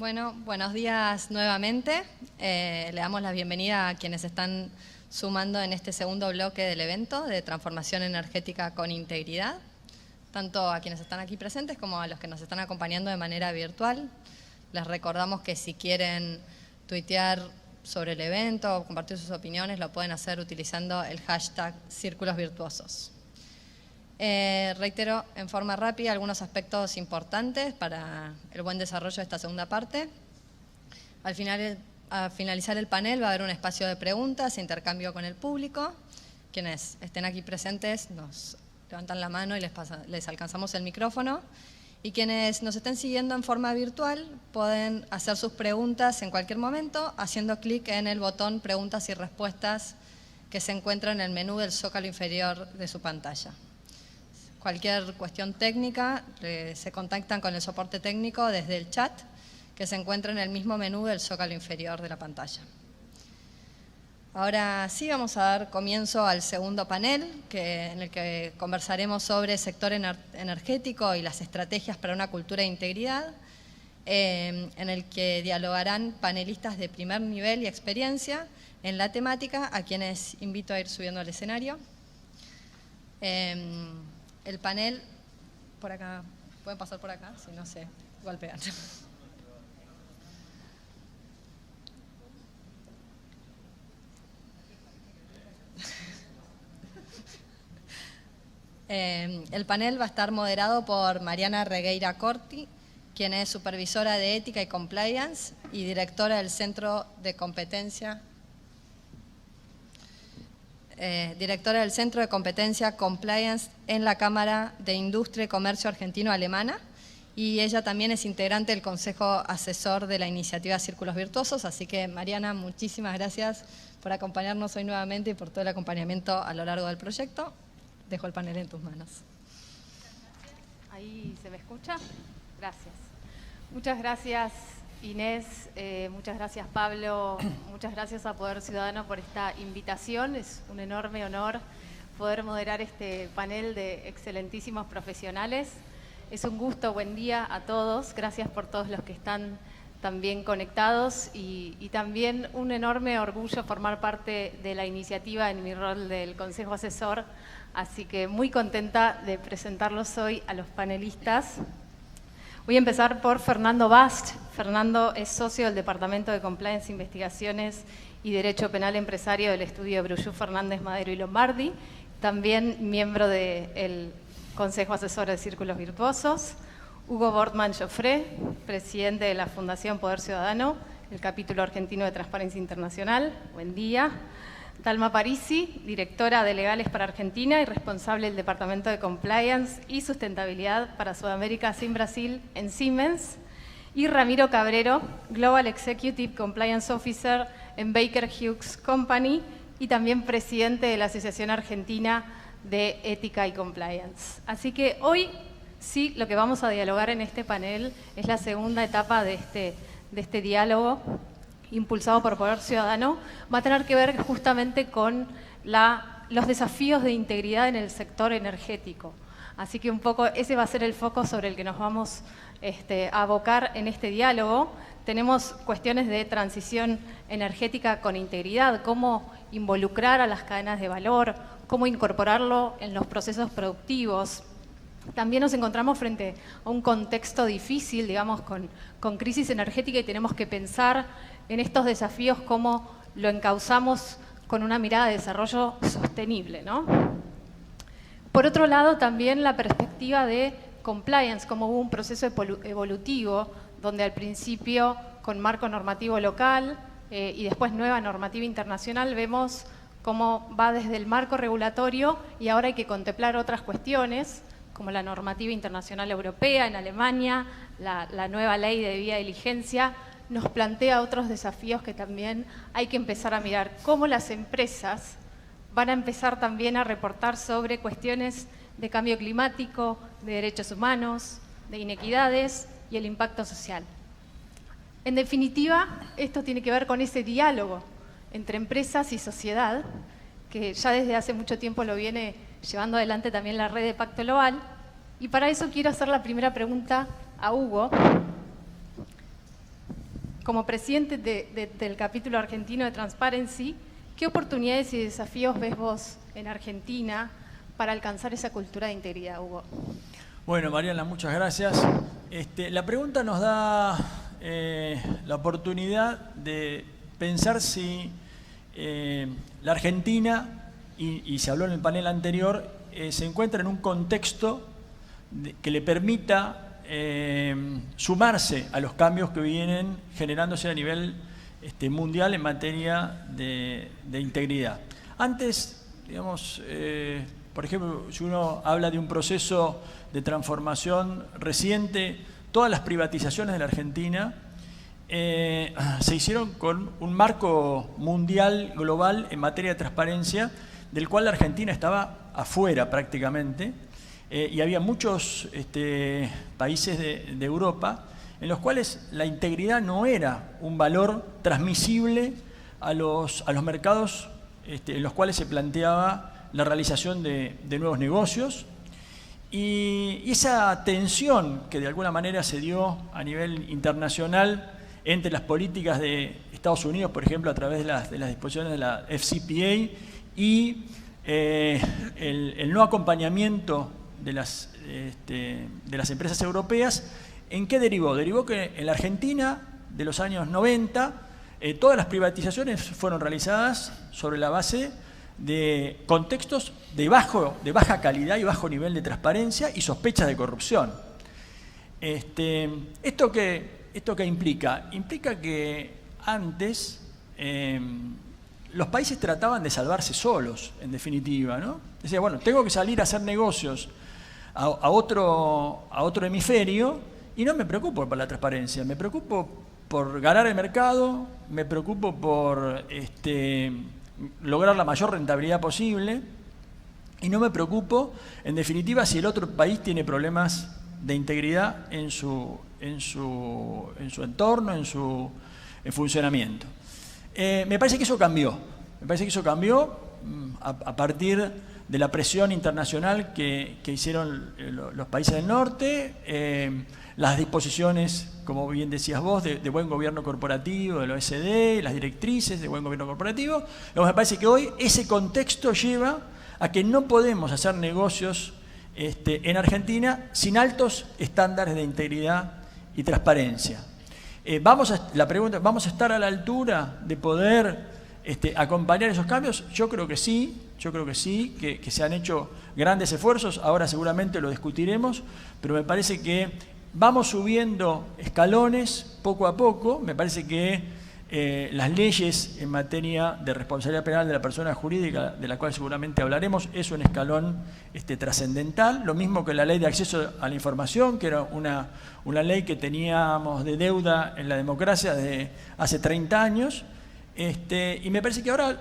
Bueno, buenos días nuevamente. Le damos la bienvenida a quienes están sumando en este segundo bloque del evento de transformación energética con integridad, tanto a quienes están aquí presentes como a los que nos están acompañando de manera virtual. Les recordamos que si quieren tuitear sobre el evento o compartir sus opiniones, lo pueden hacer utilizando el hashtag Círculos Virtuosos. Reitero en forma rápida algunos aspectos importantes para el buen desarrollo de esta segunda parte. Al finalizar el panel va a haber un espacio de preguntas e intercambio con el público. Quienes estén aquí presentes nos levantan la mano y les alcanzamos el micrófono. Y quienes nos estén siguiendo en forma virtual pueden hacer sus preguntas en cualquier momento haciendo clic en el botón Preguntas y Respuestas que se encuentra en el menú del zócalo inferior de su pantalla. Cualquier cuestión técnica, se contactan con el soporte técnico desde el chat, que se encuentra en el mismo menú del zócalo inferior de la pantalla. Ahora sí vamos a dar comienzo al segundo panel, en el que conversaremos sobre el sector energético y las estrategias para una cultura de integridad, en el que dialogarán panelistas de primer nivel y experiencia en la temática, a quienes invito a ir subiendo al escenario. El panel, por acá, pueden pasar por acá, si no se golpean. El panel va a estar moderado por Mariana Regueira Corti, quien es supervisora de ética y compliance y directora del Centro de Competencia Compliance en la Cámara de Industria y Comercio Argentino-Alemana, y ella también es integrante del Consejo Asesor de la iniciativa Círculos Virtuosos. Así que, Mariana, muchísimas gracias por acompañarnos hoy nuevamente y por todo el acompañamiento a lo largo del proyecto. Dejo el panel en tus manos. ¿Ahí se me escucha? Gracias. Muchas gracias, Inés, muchas gracias, Pablo, muchas gracias a Poder Ciudadano por esta invitación. Es un enorme honor poder moderar este panel de excelentísimos profesionales. Es un gusto, buen día a todos. Gracias por todos los que están también conectados y también un enorme orgullo formar parte de la iniciativa en mi rol del Consejo Asesor. Así que muy contenta de presentarlos hoy a los panelistas. Voy a empezar por Fernando Bast. Fernando es socio del Departamento de Compliance, Investigaciones y Derecho Penal Empresario del estudio Brullú, Fernández, Madero y Lombardi. También miembro del Consejo Asesor de Círculos Virtuosos. Hugo Bortman Joffre, presidente de la Fundación Poder Ciudadano, el capítulo argentino de Transparencia Internacional. Buen día. Dalma Parisi, directora de Legales para Argentina y responsable del Departamento de Compliance y Sustentabilidad para Sudamérica sin Brasil en Siemens. Y Ramiro Cabrero, Global Executive Compliance Officer en Baker Hughes Company y también presidente de la Asociación Argentina de Ética y Compliance. Así que hoy sí, lo que vamos a dialogar en este panel es la segunda etapa de este diálogo impulsado por Poder Ciudadano. Va a tener que ver justamente con los desafíos de integridad en el sector energético. Así que un poco ese va a ser el foco sobre el que nos vamos a abocar en este diálogo. Tenemos cuestiones de transición energética con integridad, cómo involucrar a las cadenas de valor, cómo incorporarlo en los procesos productivos. También nos encontramos frente a un contexto difícil, digamos, con crisis energética, y tenemos que pensar en estos desafíos cómo lo encauzamos con una mirada de desarrollo sostenible, ¿no? Por otro lado, también la perspectiva de compliance, como hubo un proceso evolutivo, donde al principio con marco normativo local y después nueva normativa internacional, vemos cómo va desde el marco regulatorio y ahora hay que contemplar otras cuestiones, como la normativa internacional europea en Alemania, la nueva ley de debida diligencia, nos plantea otros desafíos que también hay que empezar a mirar. Cómo las empresas van a empezar también a reportar sobre cuestiones de cambio climático, de derechos humanos, de inequidades y el impacto social. En definitiva, esto tiene que ver con ese diálogo entre empresas y sociedad, que ya desde hace mucho tiempo lo viene llevando adelante también la red de Pacto Global. Y para eso quiero hacer la primera pregunta a Hugo. como presidente del capítulo argentino de Transparency, ¿qué oportunidades y desafíos ves vos en Argentina para alcanzar esa cultura de integridad, Hugo? Bueno, Mariana, muchas gracias. La pregunta nos da la oportunidad de pensar si la Argentina, y se habló en el panel anterior, se encuentra en un contexto que le permita sumarse a los cambios que vienen generándose a nivel mundial en materia de integridad. Antes, digamos, por ejemplo, si uno habla de un proceso de transformación reciente, todas las privatizaciones de la Argentina se hicieron con un marco mundial, global, en materia de transparencia, del cual la Argentina estaba afuera prácticamente, y había muchos países de Europa en los cuales la integridad no era un valor transmisible a los mercados en los cuales se planteaba la realización de nuevos negocios. Y esa tensión que de alguna manera se dio a nivel internacional entre las políticas de Estados Unidos, por ejemplo, a través de las disposiciones de la FCPA y el no acompañamiento de las empresas europeas, ¿en qué derivó? Derivó que en la Argentina de los años 90 todas las privatizaciones fueron realizadas sobre la base de contextos de baja calidad y bajo nivel de transparencia y sospechas de corrupción. ¿Esto qué implica? Implica que antes los países trataban de salvarse solos, en definitiva, ¿no? Decía, bueno, tengo que salir a hacer negocios a otro hemisferio y no me preocupo por la transparencia, me preocupo por ganar el mercado, me preocupo por lograr la mayor rentabilidad posible y no me preocupo, en definitiva, si el otro país tiene problemas de integridad en su entorno, en su funcionamiento. Me parece que eso cambió. Me parece que eso cambió a partir de la presión internacional que hicieron los países del norte, las disposiciones, como bien decías vos, de buen gobierno corporativo, del OECD, las directrices de buen gobierno corporativo. Luego me parece que hoy ese contexto lleva a que no podemos hacer negocios en Argentina sin altos estándares de integridad y transparencia. ¿Vamos a estar a la altura de poder acompañar esos cambios? Yo creo que sí, que se han hecho grandes esfuerzos, ahora seguramente lo discutiremos, pero me parece que vamos subiendo escalones poco a poco. Me parece que las leyes en materia de responsabilidad penal de la persona jurídica, de la cual seguramente hablaremos, es un escalón trascendental. Lo mismo que la ley de acceso a la información, que era una ley que teníamos de deuda en la democracia de hace 30 años. Y me parece que ahora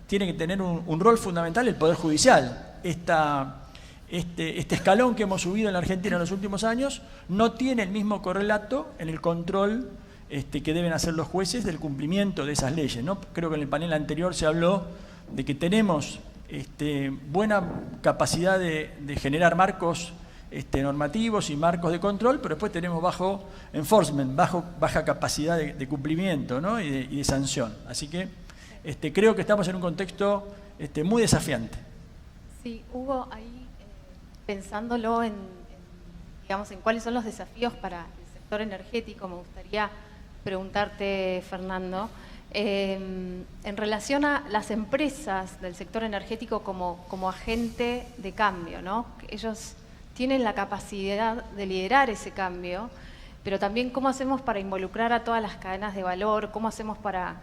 tiene que tener un rol fundamental el Poder Judicial. Este escalón que hemos subido en la Argentina en los últimos años no tiene el mismo correlato en el control que deben hacer los jueces del cumplimiento de esas leyes, ¿no? Creo que en el panel anterior se habló de que tenemos buena capacidad de generar marcos normativos y marcos de control, pero después tenemos bajo enforcement, baja capacidad de cumplimiento, ¿no? y de sanción. Así que creo que estamos en un contexto muy desafiante. Sí, Hugo, ahí pensándolo en cuáles son los desafíos para el sector energético, me gustaría preguntarte, Fernando, en relación a las empresas del sector energético como agente de cambio, ¿no? Ellos tienen la capacidad de liderar ese cambio, pero también cómo hacemos para involucrar a todas las cadenas de valor, cómo hacemos para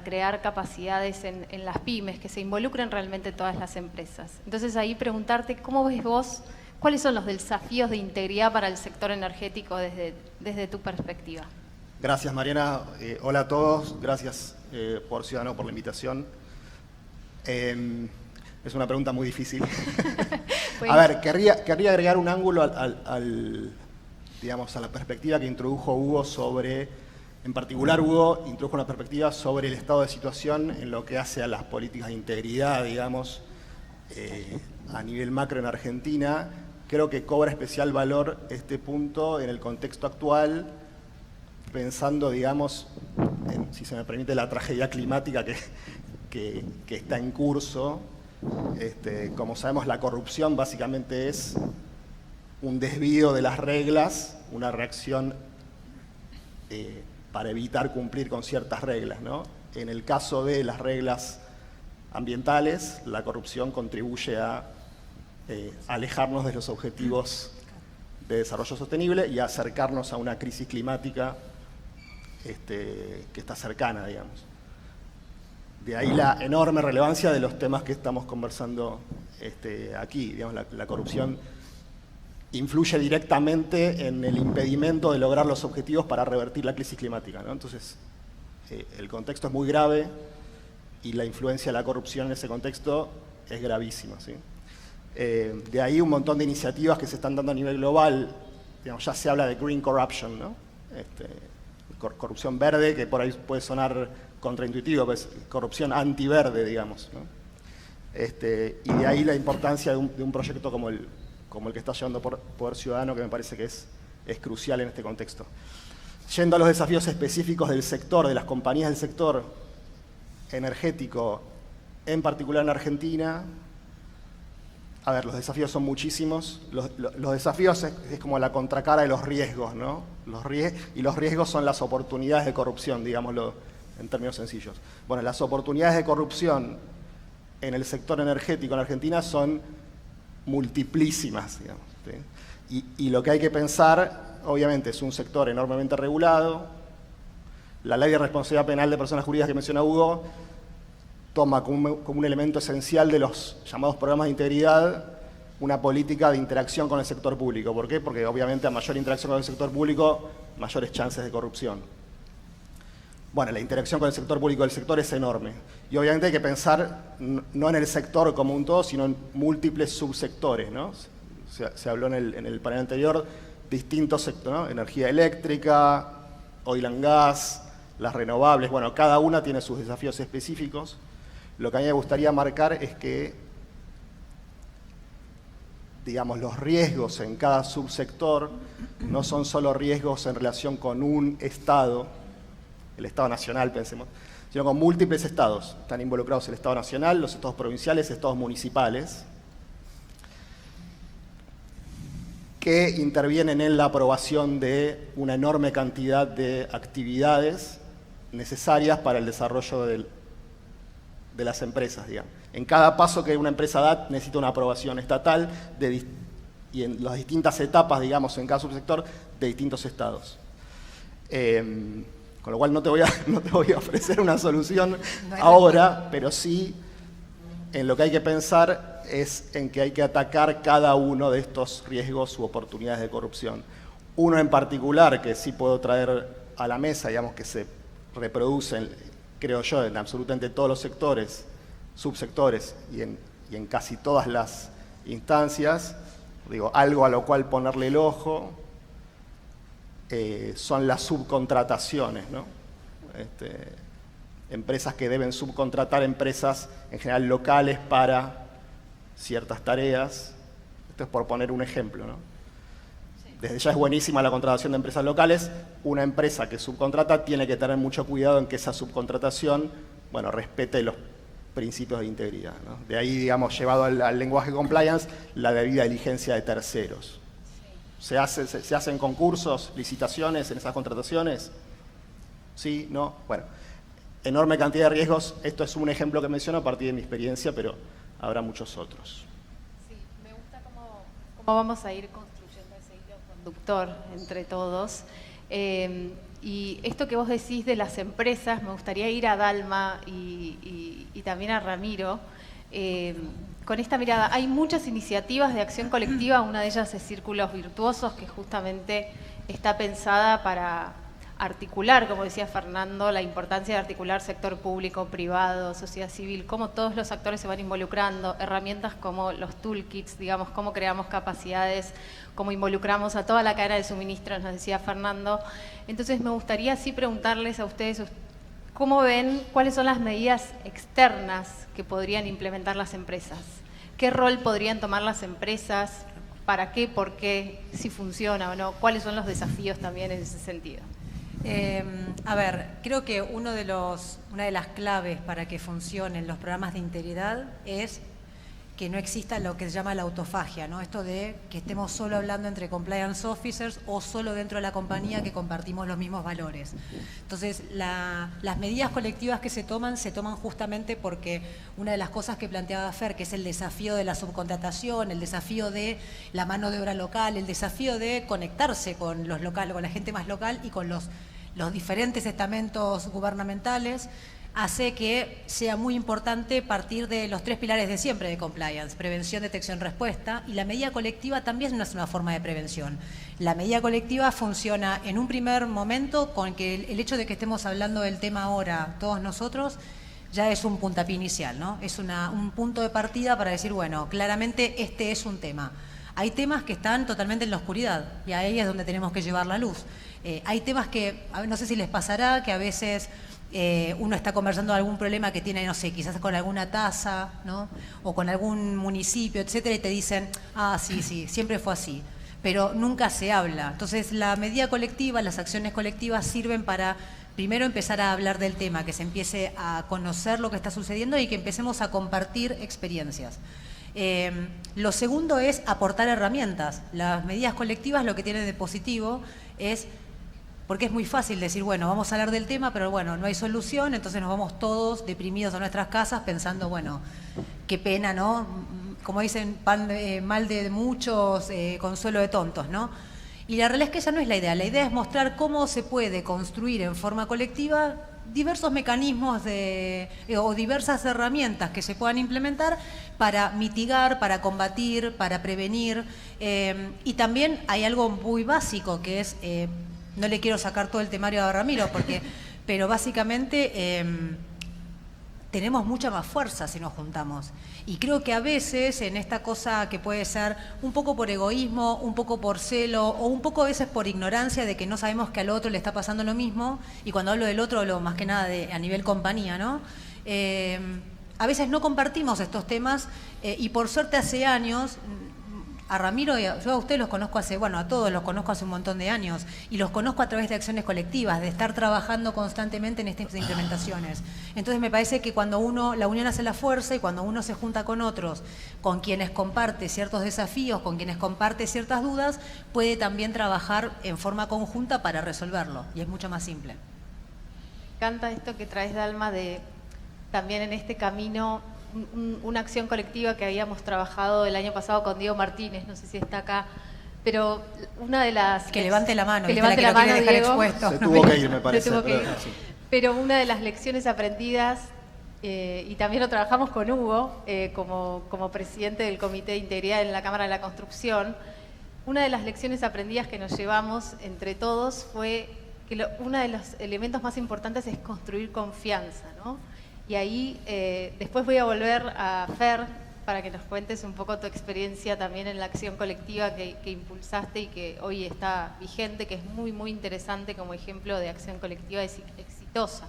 crear capacidades en las pymes, que se involucren realmente todas las empresas. Entonces ahí preguntarte, ¿cómo ves vos, cuáles son los desafíos de integridad para el sector energético desde tu perspectiva? Gracias, Mariana. Hola a todos. Gracias por Ciudadano por la invitación. Es una pregunta muy difícil. A ver, querría agregar un ángulo a la perspectiva que introdujo Hugo sobre, en particular Hugo introdujo una perspectiva sobre el estado de situación en lo que hace a las políticas de integridad, digamos, a nivel macro en Argentina. Creo que cobra especial valor este punto en el contexto actual, pensando, digamos, si se me permite, la tragedia climática que está en curso. Como sabemos, la corrupción básicamente es un desvío de las reglas, una reacción para evitar cumplir con ciertas reglas, ¿no? En el caso de las reglas ambientales, la corrupción contribuye a alejarnos de los objetivos de desarrollo sostenible y a acercarnos a una crisis climática que está cercana, digamos. De ahí la enorme relevancia de los temas que estamos conversando aquí. Digamos, la corrupción influye directamente en el impedimento de lograr los objetivos para revertir la crisis climática, ¿no? Entonces, el contexto es muy grave y la influencia de la corrupción en ese contexto es gravísima, ¿sí? De ahí un montón de iniciativas que se están dando a nivel global. Digamos, ya se habla de green corruption, ¿no? Corrupción verde, que por ahí puede sonar contraintuitivo, pero es corrupción antiverde, digamos, ¿no? Y de ahí la importancia de un proyecto como el que está llevando Poder Ciudadano, que me parece que es crucial en este contexto. Yendo a los desafíos específicos del sector, de las compañías del sector energético, en particular en Argentina. A ver, los desafíos son muchísimos. Los desafíos es como la contracara de los riesgos, ¿no? Y los riesgos son las oportunidades de corrupción, digámoslo en términos sencillos. Bueno, las oportunidades de corrupción en el sector energético en Argentina son multiplísimas, digamos, ¿sí? Y lo que hay que pensar, obviamente, es un sector enormemente regulado. La ley de responsabilidad penal de personas jurídicas que menciona Hugo toma como un elemento esencial de los llamados programas de integridad una política de interacción con el sector público. ¿Por qué? Porque obviamente a mayor interacción con el sector público, mayores chances de corrupción. Bueno, la interacción con el sector público del sector es enorme. Y obviamente hay que pensar no en el sector como un todo, sino en múltiples subsectores, ¿no? Se habló en el panel anterior, distintos sectores, ¿no? Energía eléctrica, oil and gas, las renovables. Bueno, cada una tiene sus desafíos específicos. Lo que a mí me gustaría marcar es que, digamos, los riesgos en cada subsector no son solo riesgos en relación con un Estado, el Estado nacional, pensemos, sino con múltiples estados. Están involucrados el Estado nacional, los estados provinciales, estados municipales, que intervienen en la aprobación de una enorme cantidad de actividades necesarias para el desarrollo de las empresas, digamos. En cada paso que una empresa da necesita una aprobación estatal y en las distintas etapas, digamos, en cada subsector, de distintos estados. Con lo cual no te voy a ofrecer una solución ahora, pero sí en lo que hay que pensar es en que hay que atacar cada uno de estos riesgos u oportunidades de corrupción. Uno en particular que sí puedo traer a la mesa, digamos, que se reproduce, creo yo, en absolutamente todos los sectores, subsectores y en casi todas las instancias, digo, algo a lo cual ponerle el ojo, son las subcontrataciones, ¿no? Empresas que deben subcontratar empresas en general locales para ciertas tareas. Esto es por poner un ejemplo, ¿no? Desde ya es buenísima la contratación de empresas locales. Una empresa que subcontrata tiene que tener mucho cuidado en que esa subcontratación, bueno, respete los principios de integridad, ¿no? De ahí, digamos, llevado al lenguaje compliance, la debida diligencia de terceros. ¿Se hacen concursos, licitaciones en esas contrataciones? ¿Sí? ¿No? Bueno, enorme cantidad de riesgos. Esto es un ejemplo que menciono a partir de mi experiencia, pero habrá muchos otros. Sí, me gusta cómo vamos a ir construyendo ese hilo conductor entre todos. Y esto que vos decís de las empresas, me gustaría ir a Dalma y también a Ramiro. Con esta mirada, hay muchas iniciativas de acción colectiva, una de ellas es Círculos Virtuosos, que justamente está pensada para articular, como decía Fernando, la importancia de articular sector público, privado, sociedad civil, cómo todos los actores se van involucrando, herramientas como los toolkits, digamos, cómo creamos capacidades, cómo involucramos a toda la cadena de suministro, nos decía Fernando. Entonces me gustaría así preguntarles a ustedes, ¿cómo ven cuáles son las medidas externas que podrían implementar las empresas? ¿Qué rol podrían tomar las empresas? ¿Para qué? ¿Por qué? ¿Si funciona o no? ¿Cuáles son los desafíos también en ese sentido? A ver, creo que una de las claves para que funcionen los programas de integridad es que no exista lo que se llama la autofagia, ¿no? Esto de que estemos solo hablando entre compliance officers o solo dentro de la compañía que compartimos los mismos valores. Entonces, las medidas colectivas que se toman justamente porque una de las cosas que planteaba Fer, que es el desafío de la subcontratación, el desafío de la mano de obra local, el desafío de conectarse con los locales, con la gente más local y con los diferentes estamentos gubernamentales, hace que sea muy importante partir de los 3 pilares de siempre de compliance: prevención, detección, respuesta. Y la medida colectiva también es una forma de prevención. La medida colectiva funciona en un primer momento con que el hecho de que estemos hablando del tema ahora todos nosotros ya es un puntapié inicial, ¿no? Es un punto de partida para decir, bueno, claramente este es un tema. Hay temas que están totalmente en la oscuridad y ahí es donde tenemos que llevar la luz. Hay temas que, no sé si les pasará, que a veces uno está conversando de algún problema que tiene, no sé, quizás con alguna tasa, ¿no? O con algún municipio, etcétera, y te dicen, sí, siempre fue así, pero nunca se habla. Entonces, la medida colectiva, las acciones colectivas sirven para primero empezar a hablar del tema, que se empiece a conocer lo que está sucediendo y que empecemos a compartir experiencias. Lo segundo es aportar herramientas. Las medidas colectivas lo que tienen de positivo es, porque es muy fácil decir, bueno, vamos a hablar del tema, pero bueno, no hay solución, entonces nos vamos todos deprimidos a nuestras casas pensando, bueno, qué pena, ¿no? Como dicen, mal de muchos, consuelo de tontos, ¿no? Y la realidad es que esa no es la idea es mostrar cómo se puede construir en forma colectiva diversos mecanismos o diversas herramientas que se puedan implementar para mitigar, para combatir, para prevenir. Y también hay algo muy básico que es, no le quiero sacar todo el temario a Ramiro, pero básicamente tenemos mucha más fuerza si nos juntamos. Y creo que a veces en esta cosa que puede ser un poco por egoísmo, un poco por celo o un poco a veces por ignorancia de que no sabemos que al otro le está pasando lo mismo, y cuando hablo del otro hablo más que nada a nivel compañía, ¿no? A veces no compartimos estos temas y por suerte hace años, a Ramiro, yo a ustedes los conozco a todos los conozco hace un montón de años y los conozco a través de acciones colectivas, de estar trabajando constantemente en estas implementaciones. Entonces me parece que cuando la unión hace la fuerza y cuando uno se junta con otros, con quienes comparte ciertos desafíos, con quienes comparte ciertas dudas, puede también trabajar en forma conjunta para resolverlo y es mucho más simple. Me encanta esto que traes, Dalma, de también en este camino una acción colectiva que habíamos trabajado el año pasado con Diego Martínez, no sé si está acá, pero una de las... Que levante la mano, que levante la mano, dejar Diego. Expuesto. Se tuvo que ir, me parece. Pero una de las lecciones aprendidas, y también lo trabajamos con Hugo, como presidente del Comité de Integridad en la Cámara de la Construcción, una de las lecciones aprendidas que nos llevamos entre todos fue que uno de los elementos más importantes es construir confianza, ¿no? Y ahí después voy a volver a Fer para que nos cuentes un poco tu experiencia también en la acción colectiva que impulsaste y que hoy está vigente, que es muy, muy interesante como ejemplo de acción colectiva exitosa.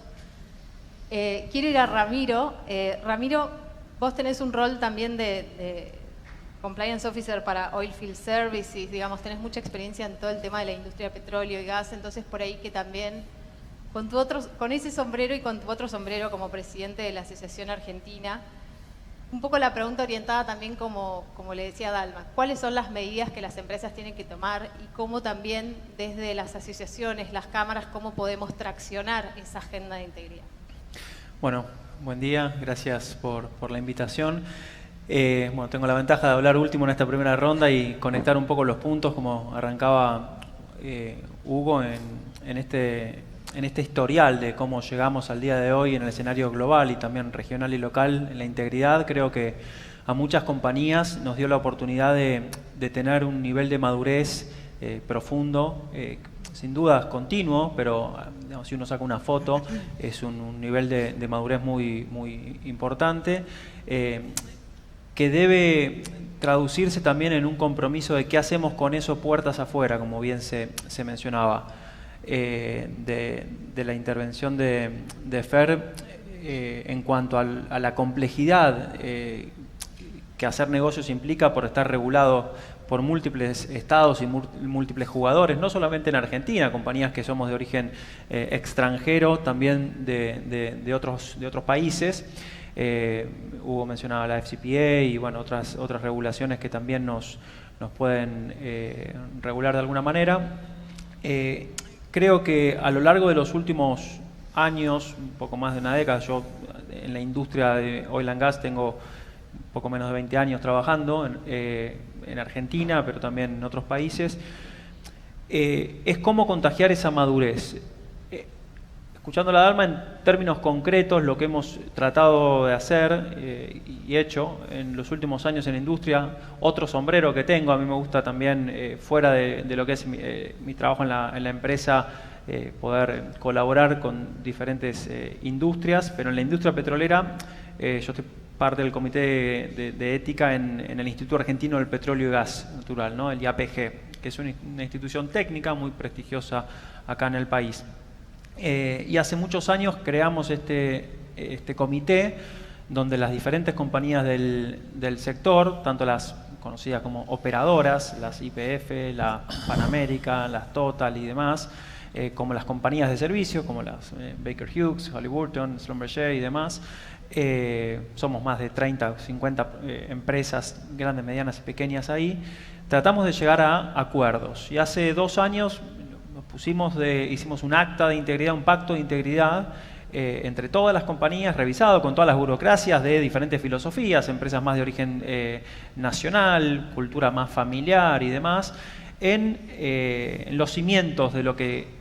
Quiero ir a Ramiro. Ramiro, vos tenés un rol también de Compliance Officer para Oilfield Services, digamos, tenés mucha experiencia en todo el tema de la industria de petróleo y gas, entonces por ahí que también... Con ese sombrero y con tu otro sombrero como presidente de la Asociación Argentina, un poco la pregunta orientada también como le decía Dalma, ¿cuáles son las medidas que las empresas tienen que tomar y cómo también desde las asociaciones, las cámaras, cómo podemos traccionar esa agenda de integridad? Bueno, buen día, gracias por la invitación. Tengo la ventaja de hablar último en esta primera ronda y conectar un poco los puntos como arrancaba Hugo en este historial de cómo llegamos al día de hoy en el escenario global y también regional y local en la integridad. Creo que a muchas compañías nos dio la oportunidad de tener un nivel de madurez profundo, sin dudas continuo, pero digamos, si uno saca una foto es un nivel de madurez muy, muy importante, que debe traducirse también en un compromiso de qué hacemos con eso puertas afuera, como bien se mencionaba. De la intervención de Fer en cuanto a la complejidad que hacer negocios implica por estar regulado por múltiples estados y múltiples jugadores, no solamente en Argentina, compañías que somos de origen extranjero, también de otros países. Hugo mencionaba la FCPA y bueno, otras regulaciones que también nos pueden regular de alguna manera. Creo que a lo largo de los últimos años, un poco más de una década, yo en la industria de oil and gas tengo un poco menos de 20 años trabajando en Argentina, pero también en otros países, es cómo contagiar esa madurez. Escuchando la Dalma, en términos concretos, lo que hemos tratado de hacer y hecho en los últimos años en la industria, otro sombrero que tengo, a mí me gusta también, fuera de lo que es mi trabajo en la empresa, poder colaborar con diferentes industrias, pero en la industria petrolera, yo estoy parte del comité de ética en el Instituto Argentino del Petróleo y Gas Natural, ¿no? El IAPG, que es una institución técnica muy prestigiosa acá en el país. Y hace muchos años creamos este comité donde las diferentes compañías del sector, tanto las conocidas como operadoras, las YPF, la Pan American, las Total y demás, como las compañías de servicio, como las Baker Hughes, Halliburton, Schlumberger y demás, somos más de 30 o 50 empresas grandes, medianas y pequeñas ahí, tratamos de llegar a acuerdos. Y hace 2 años hicimos un acta de integridad, un pacto de integridad entre todas las compañías, revisado con todas las burocracias de diferentes filosofías, empresas más de origen nacional, cultura más familiar y demás, en los cimientos de lo que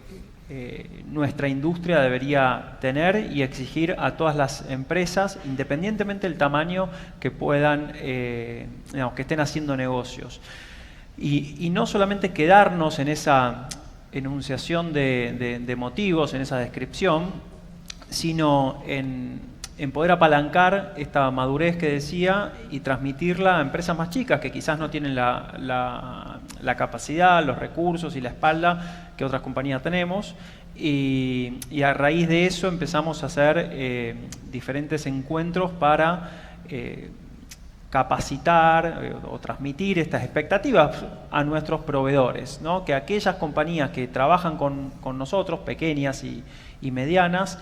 nuestra industria debería tener y exigir a todas las empresas, independientemente del tamaño que puedan, que estén haciendo negocios. Y no solamente quedarnos en esa enunciación de motivos, en esa descripción, sino en poder apalancar esta madurez que decía y transmitirla a empresas más chicas que quizás no tienen la capacidad, los recursos y la espalda que otras compañías tenemos. Y a raíz de eso empezamos a hacer diferentes encuentros para capacitar o transmitir estas expectativas a nuestros proveedores, ¿no? Que aquellas compañías que trabajan con nosotros, pequeñas y medianas,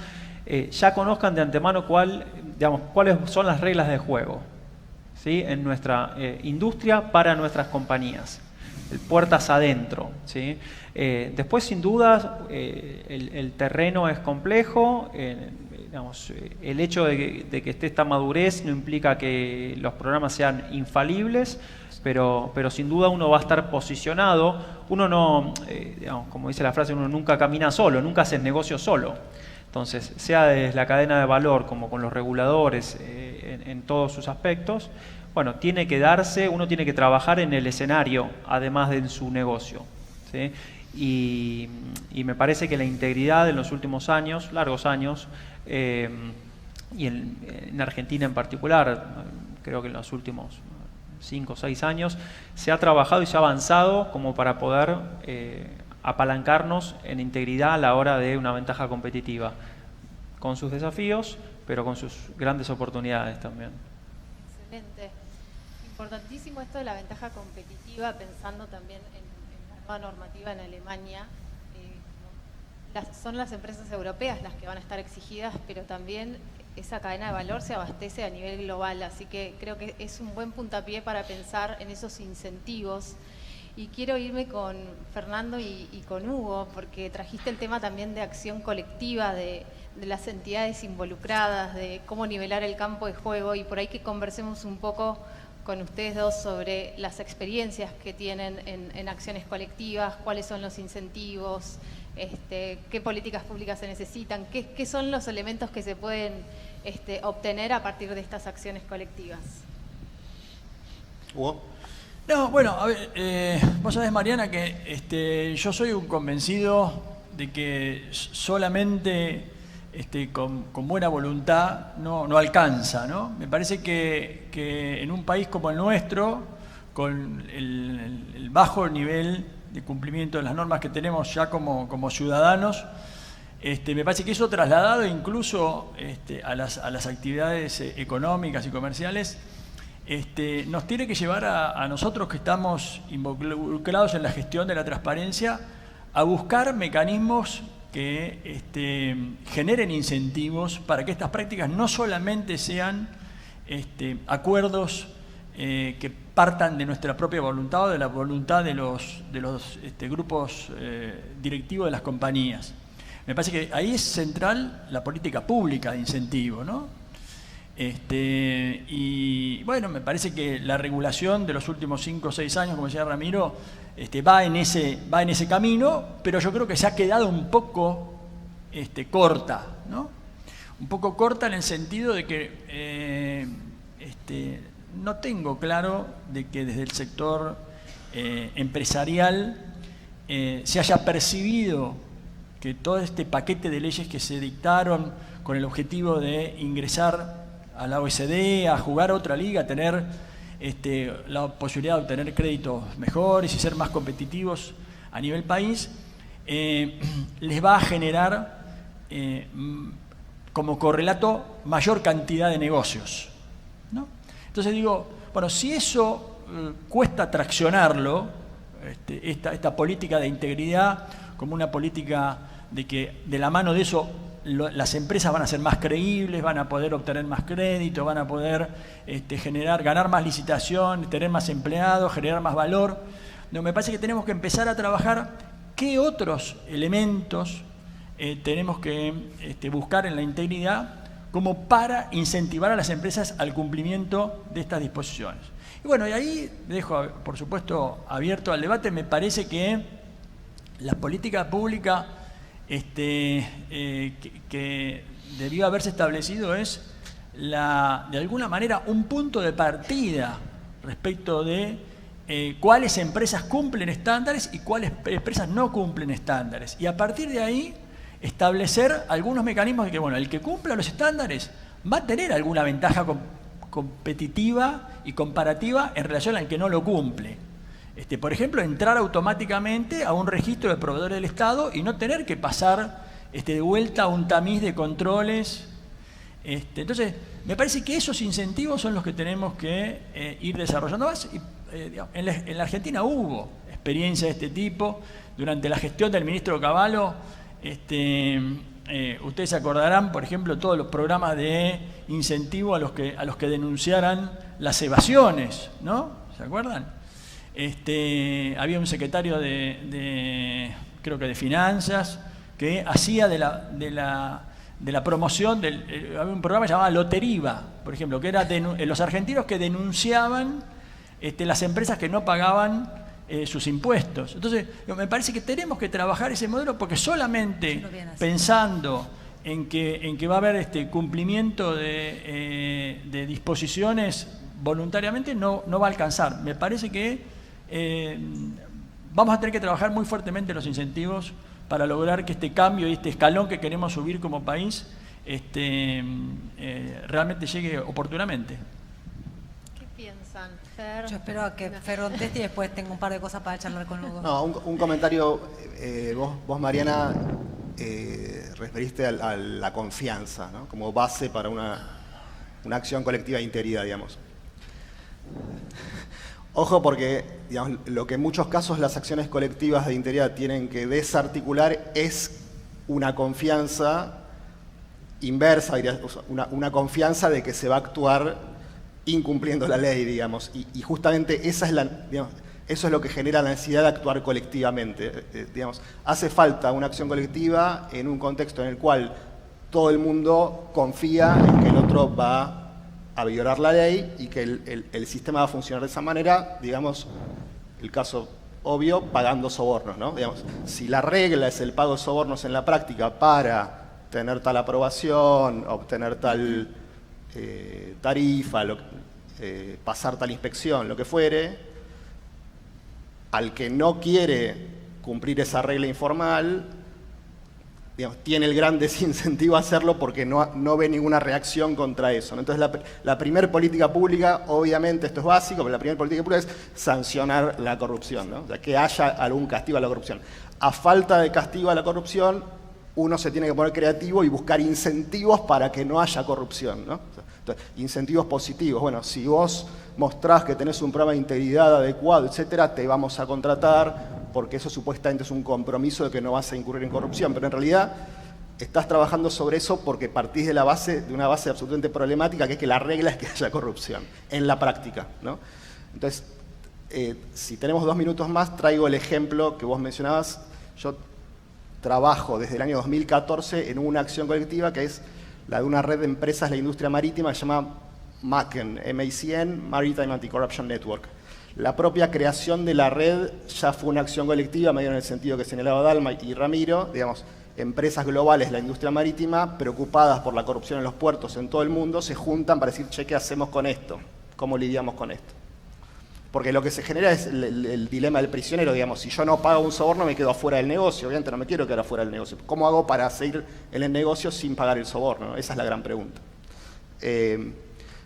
ya conozcan de antemano cuáles son las reglas de juego, ¿sí? En nuestra industria para nuestras compañías, puertas adentro, ¿sí? Después, sin duda, el terreno es complejo. El hecho de que esté esta madurez no implica que los programas sean infalibles, pero sin duda uno va a estar posicionado. Uno no, como dice la frase, uno nunca camina solo, nunca hace negocio solo. Entonces, sea desde la cadena de valor como con los reguladores en todos sus aspectos, bueno, uno tiene que trabajar en el escenario, además de en su negocio, ¿sí? Y me parece que la integridad en los últimos años, largos años, y en Argentina en particular, creo que en los últimos 5 o 6 años, se ha trabajado y se ha avanzado como para poder apalancarnos en integridad a la hora de una ventaja competitiva, con sus desafíos, pero con sus grandes oportunidades también. Excelente. Importantísimo esto de la ventaja competitiva, pensando también en la nueva normativa en Alemania. Son las empresas europeas las que van a estar exigidas, pero también esa cadena de valor se abastece a nivel global, así que creo que es un buen puntapié para pensar en esos incentivos. Y quiero irme con Fernando y con Hugo, porque trajiste el tema también de acción colectiva, de las entidades involucradas, de cómo nivelar el campo de juego, y por ahí que conversemos un poco con ustedes dos sobre las experiencias que tienen en acciones colectivas, cuáles son los incentivos, qué políticas públicas se necesitan, qué son los elementos que se pueden obtener a partir de estas acciones colectivas. Hugo. No, bueno, a ver, vos sabés, Mariana, que yo soy un convencido de que solamente con buena voluntad no alcanza, ¿no? Me parece que en un país como el nuestro, con el bajo nivel de cumplimiento de las normas que tenemos ya como ciudadanos, me parece que eso trasladado incluso a las actividades económicas y comerciales, nos tiene que llevar a nosotros que estamos involucrados en la gestión de la transparencia a buscar mecanismos que generen incentivos para que estas prácticas no solamente sean acuerdos que partan de nuestra propia voluntad o de la voluntad de los grupos directivos de las compañías. Me parece que ahí es central la política pública de incentivo, ¿no? Y bueno, me parece que la regulación de los últimos 5 o 6 años, como decía Ramiro, va en ese camino, pero yo creo que se ha quedado un poco corta, ¿no? Un poco corta en el sentido de que no tengo claro de que desde el sector empresarial se haya percibido que todo este paquete de leyes que se dictaron con el objetivo de ingresar a la OECD, a jugar otra liga, a tener la posibilidad de obtener créditos mejores y ser más competitivos a nivel país, les va a generar como correlato mayor cantidad de negocios, ¿no? Entonces digo, bueno, si eso cuesta traccionarlo, esta política de integridad como una política de que de la mano de eso las empresas van a ser más creíbles, van a poder obtener más crédito, van a poder ganar más licitación, tener más empleados, generar más valor. No, me parece que tenemos que empezar a trabajar qué otros elementos tenemos que buscar en la integridad como para incentivar a las empresas al cumplimiento de estas disposiciones. Y bueno, y ahí dejo, por supuesto, abierto al debate. Me parece que la política pública que debió haberse establecido es, de alguna manera, un punto de partida respecto de cuáles empresas cumplen estándares y cuáles empresas no cumplen estándares. Y a partir de ahí establecer algunos mecanismos de que, bueno, el que cumpla los estándares va a tener alguna ventaja competitiva y comparativa en relación al que no lo cumple. Por ejemplo, entrar automáticamente a un registro de proveedores del Estado y no tener que pasar de vuelta a un tamiz de controles. Entonces, me parece que esos incentivos son los que tenemos que ir desarrollando más. Y, en la Argentina hubo experiencia de este tipo. Durante la gestión del ministro Cavallo, ustedes se acordarán, por ejemplo, todos los programas de incentivo a los que denunciaran las evasiones, ¿no? ¿Se acuerdan? Había un secretario creo que de Finanzas, que hacía de la promoción, había un programa llamado Loteriva, por ejemplo, que era los argentinos que denunciaban las empresas que no pagaban sus impuestos. Entonces, me parece que tenemos que trabajar ese modelo, porque solamente pensando en que va a haber cumplimiento de disposiciones voluntariamente no va a alcanzar. Me parece que vamos a tener que trabajar muy fuertemente los incentivos para lograr que este cambio y este escalón que queremos subir como país realmente llegue oportunamente. ¿Qué piensan, Fer? Yo espero a que Fer conteste y después tengo un par de cosas para charlar con Hugo. No, un comentario. Vos, Mariana, referiste a la confianza, ¿no? Como base para una acción colectiva de integridad, digamos. Ojo, porque digamos, lo que en muchos casos las acciones colectivas de integridad tienen que desarticular es una confianza inversa, una confianza de que se va a actuar incumpliendo la ley, digamos. Y justamente esa es eso es lo que genera la necesidad de actuar colectivamente. Digamos, hace falta una acción colectiva en un contexto en el cual todo el mundo confía en que el otro va a violar la ley y que el sistema va a funcionar de esa manera, digamos, el caso obvio, pagando sobornos, ¿no? Digamos, si la regla es el pago de sobornos en la práctica para tener tal aprobación, obtener tal tarifa, pasar tal inspección, lo que fuere, al que no quiere cumplir esa regla informal, digamos, tiene el gran desincentivo a hacerlo porque no ve ninguna reacción contra eso, ¿no? Entonces, la primera política pública, obviamente, esto es básico, pero la primera política pública es sancionar la corrupción, ¿no? O sea, que haya algún castigo a la corrupción. A falta de castigo a la corrupción, uno se tiene que poner creativo y buscar incentivos para que no haya corrupción, ¿no? Entonces, incentivos positivos. Bueno, si vos mostrás que tenés un programa de integridad adecuado, etcétera, te vamos a contratar, porque eso supuestamente es un compromiso de que no vas a incurrir en corrupción. Pero en realidad estás trabajando sobre eso porque partís de una base absolutamente problemática, que es que la regla es que haya corrupción, en la práctica, ¿no? Entonces, si tenemos 2 minutos más, traigo el ejemplo que vos mencionabas. Yo trabajo desde el año 2014 en una acción colectiva que es la de una red de empresas de la industria marítima que se llama MACN, M-A-C-N, Maritime Anti-Corruption Network. La propia creación de la red ya fue una acción colectiva, medio en el sentido que señalaba Dalma y Ramiro, digamos, empresas globales de la industria marítima preocupadas por la corrupción en los puertos en todo el mundo se juntan para decir, che, ¿qué hacemos con esto? ¿Cómo lidiamos con esto? Porque lo que se genera es el dilema del prisionero, digamos, si yo no pago un soborno me quedo afuera del negocio, obviamente no me quiero quedar afuera del negocio. ¿Cómo hago para seguir en el negocio sin pagar el soborno? Esa es la gran pregunta.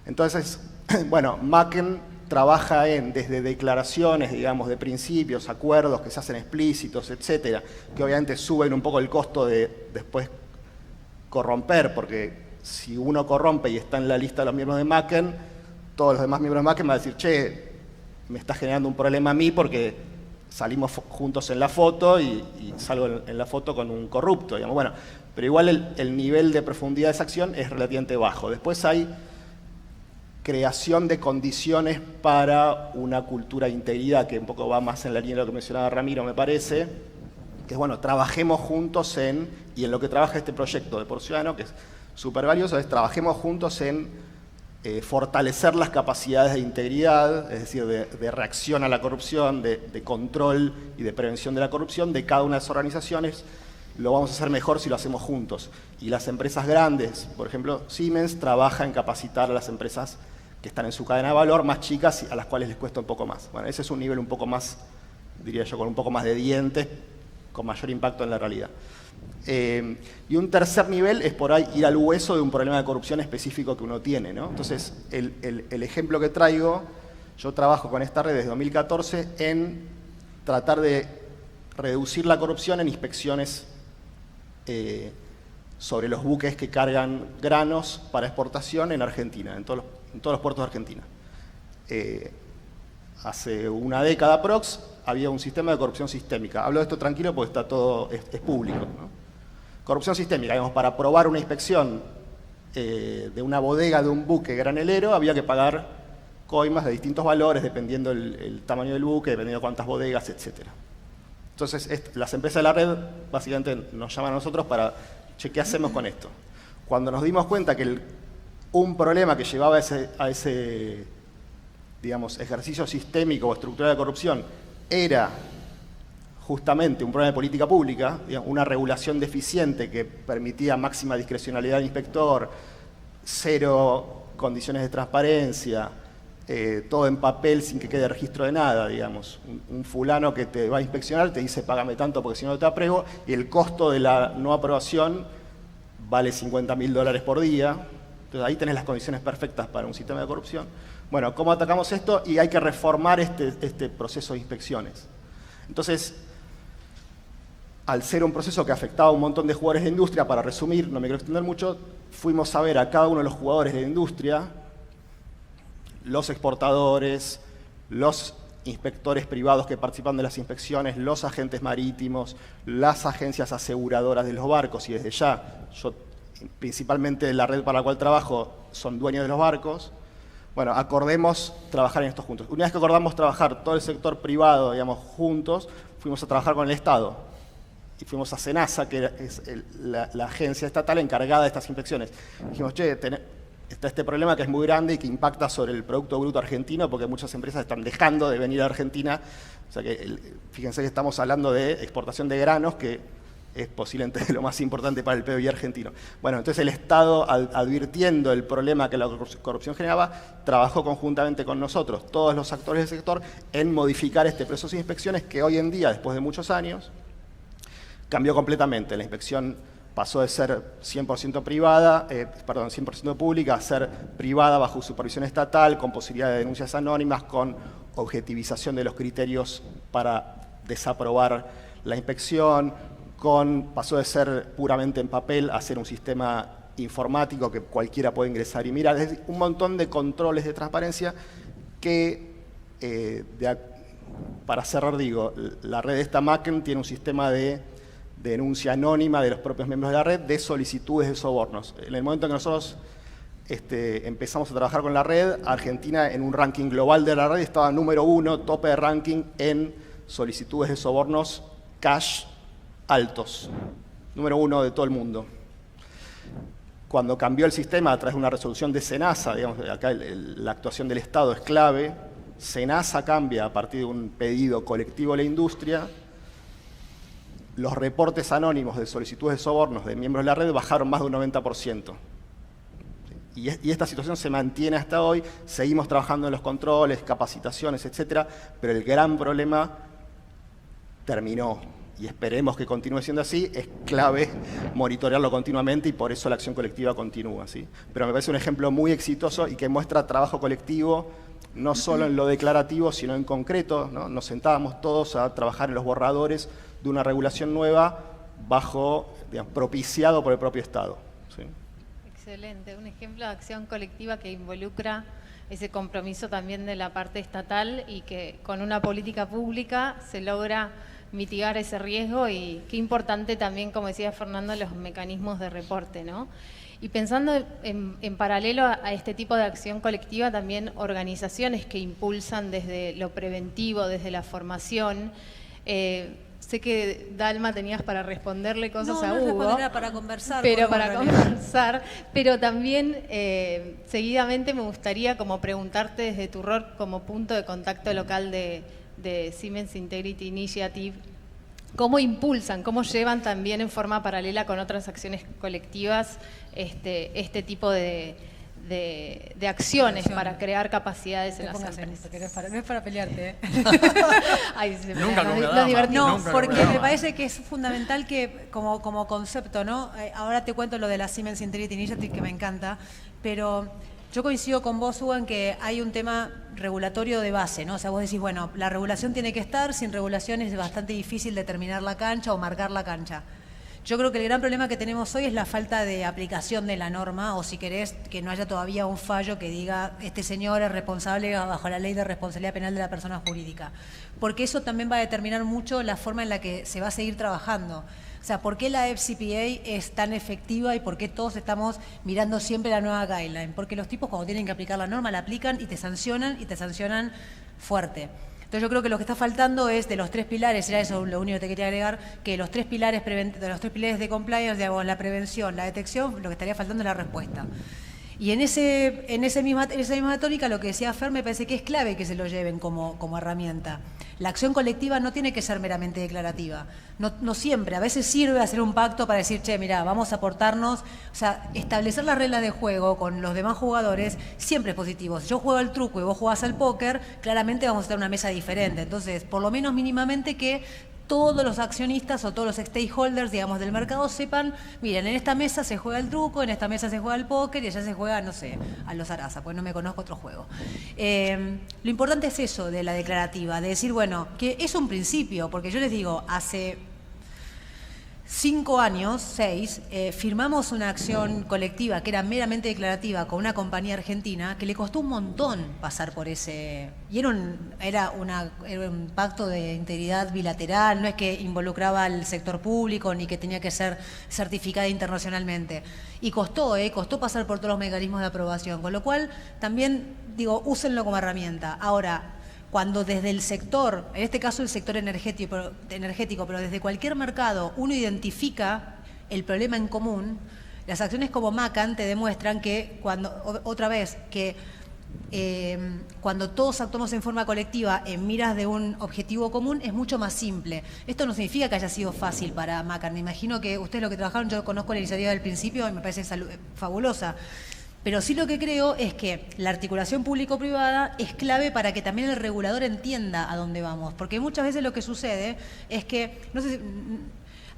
Entonces, bueno, MACN trabaja desde declaraciones, digamos, de principios, acuerdos que se hacen explícitos, etcétera, que obviamente suben un poco el costo de después corromper, porque si uno corrompe y está en la lista de los miembros de MACN, todos los demás miembros de MACN van a decir, che, me está generando un problema a mí porque salimos juntos en la foto y salgo en la foto con un corrupto, digamos. Bueno, pero igual el nivel de profundidad de esa acción es relativamente bajo. Después hay creación de condiciones para una cultura de integridad, que un poco va más en la línea de lo que mencionaba Ramiro, me parece, que es, bueno, trabajemos juntos y en lo que trabaja este proyecto de Por Ciudadano, que es súper valioso, es trabajemos juntos en fortalecer las capacidades de integridad, es decir, de reacción a la corrupción, de control y de prevención de la corrupción de cada una de esas organizaciones. Lo vamos a hacer mejor si lo hacemos juntos. Y las empresas grandes, por ejemplo, Siemens trabaja en capacitar a las empresas que están en su cadena de valor, más chicas, y a las cuales les cuesta un poco más. Bueno, ese es un nivel un poco más, diría yo, con un poco más de dientes, con mayor impacto en la realidad. Y un tercer nivel es por ahí ir al hueso de un problema de corrupción específico que uno tiene, ¿no? Entonces, el ejemplo que traigo, yo trabajo con esta red desde 2014 en tratar de reducir la corrupción en inspecciones sobre los buques que cargan granos para exportación en Argentina, en todos los puertos de Argentina. Hace una década aprox había un sistema de corrupción sistémica. Hablo de esto tranquilo porque está todo, es público, ¿no? Corrupción sistémica, digamos, para aprobar una inspección de una bodega de un buque granelero había que pagar coimas de distintos valores dependiendo el tamaño del buque, dependiendo de cuántas bodegas, etc. Entonces, las empresas de la red básicamente nos llaman a nosotros para, che, ¿qué hacemos con esto? Cuando nos dimos cuenta que un problema que llevaba a ese digamos, ejercicio sistémico o estructural de corrupción era justamente un problema de política pública, digamos, una regulación deficiente que permitía máxima discrecionalidad del inspector, 0 condiciones de transparencia, todo en papel sin que quede registro de nada, digamos. Un fulano que te va a inspeccionar te dice págame tanto porque si no te apruebo, y el costo de la no aprobación vale $50.000 por día. Entonces ahí tenés las condiciones perfectas para un sistema de corrupción. Bueno, ¿cómo atacamos esto? Y hay que reformar este proceso de inspecciones. Entonces, al ser un proceso que afectaba a un montón de jugadores de la industria, para resumir, no me quiero extender mucho, fuimos a ver a cada uno de los jugadores de la industria, los exportadores, los inspectores privados que participan de las inspecciones, los agentes marítimos, las agencias aseguradoras de los barcos, y desde ya, yo principalmente la red para la cual trabajo son dueños de los barcos. Bueno, acordemos trabajar en esto juntos. Una vez que acordamos trabajar todo el sector privado, digamos, juntos, fuimos a trabajar con el Estado. Y fuimos a SENASA, que es la agencia estatal encargada de estas inspecciones. Dijimos, che, está este problema que es muy grande y que impacta sobre el Producto Bruto argentino, porque muchas empresas están dejando de venir a Argentina. O sea que, fíjense que estamos hablando de exportación de granos, que es posiblemente lo más importante para el PBI argentino. Bueno, entonces el Estado, advirtiendo el problema que la corrupción generaba, trabajó conjuntamente con nosotros, todos los actores del sector, en modificar este proceso de inspecciones que hoy en día, después de muchos años, cambió completamente. La inspección pasó de ser 100% privada, 100% pública, a ser privada bajo supervisión estatal, con posibilidad de denuncias anónimas, con objetivización de los criterios para desaprobar la inspección, pasó de ser puramente en papel a ser un sistema informático que cualquiera puede ingresar y mirar. Es un montón de controles de transparencia que, para cerrar, digo, la red esta MACN tiene un sistema de denuncia anónima de los propios miembros de la red de solicitudes de sobornos. En el momento en que nosotros empezamos a trabajar con la red, Argentina en un ranking global de la red estaba número 1, tope de ranking en solicitudes de sobornos cash altos. Número 1 de todo el mundo. Cuando cambió el sistema a través de una resolución de SENASA, digamos, acá la actuación del Estado es clave, SENASA cambia a partir de un pedido colectivo de la industria, los reportes anónimos de solicitudes de sobornos de miembros de la red bajaron más de un 90%. Y esta situación se mantiene hasta hoy, seguimos trabajando en los controles, capacitaciones, etcétera, pero el gran problema terminó. Y esperemos que continúe siendo así, es clave monitorearlo continuamente y por eso la acción colectiva continúa, ¿sí? Pero me parece un ejemplo muy exitoso y que muestra trabajo colectivo, no solo en lo declarativo, sino en concreto, ¿no? Nos sentábamos todos a trabajar en los borradores de una regulación nueva propiciado por el propio Estado, ¿sí? Excelente, un ejemplo de acción colectiva que involucra ese compromiso también de la parte estatal y que con una política pública se logra mitigar ese riesgo y qué importante también, como decía Fernando, los mecanismos de reporte, ¿no? Y pensando en paralelo a este tipo de acción colectiva, también organizaciones que impulsan desde lo preventivo, desde la formación. Sé que, Dalma, tenías para responderle cosas a Hugo. Era para conversar. Pero para conversar. Pero también, seguidamente, me gustaría como preguntarte desde tu rol como punto de contacto local de Siemens Integrity Initiative, ¿cómo impulsan, cómo llevan también en forma paralela con otras acciones colectivas este tipo de acciones para crear capacidades en las empresas? No es para pelearte, ¿eh? Ay, No, porque me parece que es fundamental que como concepto, ¿no? Ahora te cuento lo de la Siemens Integrity Initiative que me encanta, pero yo coincido con vos, Hugo, en que hay un tema regulatorio de base, ¿no? O sea, vos decís, bueno, la regulación tiene que estar, sin regulación es bastante difícil determinar la cancha o marcar la cancha. Yo creo que el gran problema que tenemos hoy es la falta de aplicación de la norma, o si querés, que no haya todavía un fallo que diga este señor es responsable bajo la ley de responsabilidad penal de la persona jurídica. Porque eso también va a determinar mucho la forma en la que se va a seguir trabajando. O sea, ¿por qué la FCPA es tan efectiva y por qué todos estamos mirando siempre la nueva guideline? Porque los tipos cuando tienen que aplicar la norma la aplican y te sancionan fuerte. Entonces yo creo que lo que está faltando es de los 3 pilares, era eso lo único que te quería agregar, que los 3 pilares de compliance, digamos, la prevención, la detección, lo que estaría faltando es la respuesta. Y en esa misma tónica, lo que decía Fer, me parece que es clave que se lo lleven como herramienta. La acción colectiva no tiene que ser meramente declarativa. No siempre. A veces sirve hacer un pacto para decir, che, mira, vamos a aportarnos. O sea, establecer las reglas de juego con los demás jugadores siempre es positivo. Si yo juego al truco y vos jugás al póker, claramente vamos a estar en una mesa diferente. Entonces, por lo menos mínimamente que todos los accionistas o todos los stakeholders, digamos, del mercado sepan, miren, en esta mesa se juega el truco, en esta mesa se juega el póker y allá se juega, no sé, a los Arasa, pues no me conozco otro juego. Lo importante es eso de la declarativa, de decir, bueno, que es un principio, porque yo les digo, hace 5 años, 6, firmamos una acción colectiva que era meramente declarativa con una compañía argentina que le costó un montón pasar por ese... Y era un pacto de integridad bilateral, no es que involucraba al sector público ni que tenía que ser certificada internacionalmente. Y costó pasar por todos los mecanismos de aprobación, con lo cual también, digo, úsenlo como herramienta. Ahora, cuando desde el sector, en este caso el sector energético, pero desde cualquier mercado, uno identifica el problema en común, las acciones como MACN te demuestran que cuando todos actuamos en forma colectiva en miras de un objetivo común es mucho más simple. Esto no significa que haya sido fácil para MACN. Me imagino que ustedes lo que trabajaron, yo conozco la iniciativa del principio y me parece fabulosa. Pero sí lo que creo es que la articulación público-privada es clave para que también el regulador entienda a dónde vamos. Porque muchas veces lo que sucede es que, no sé si,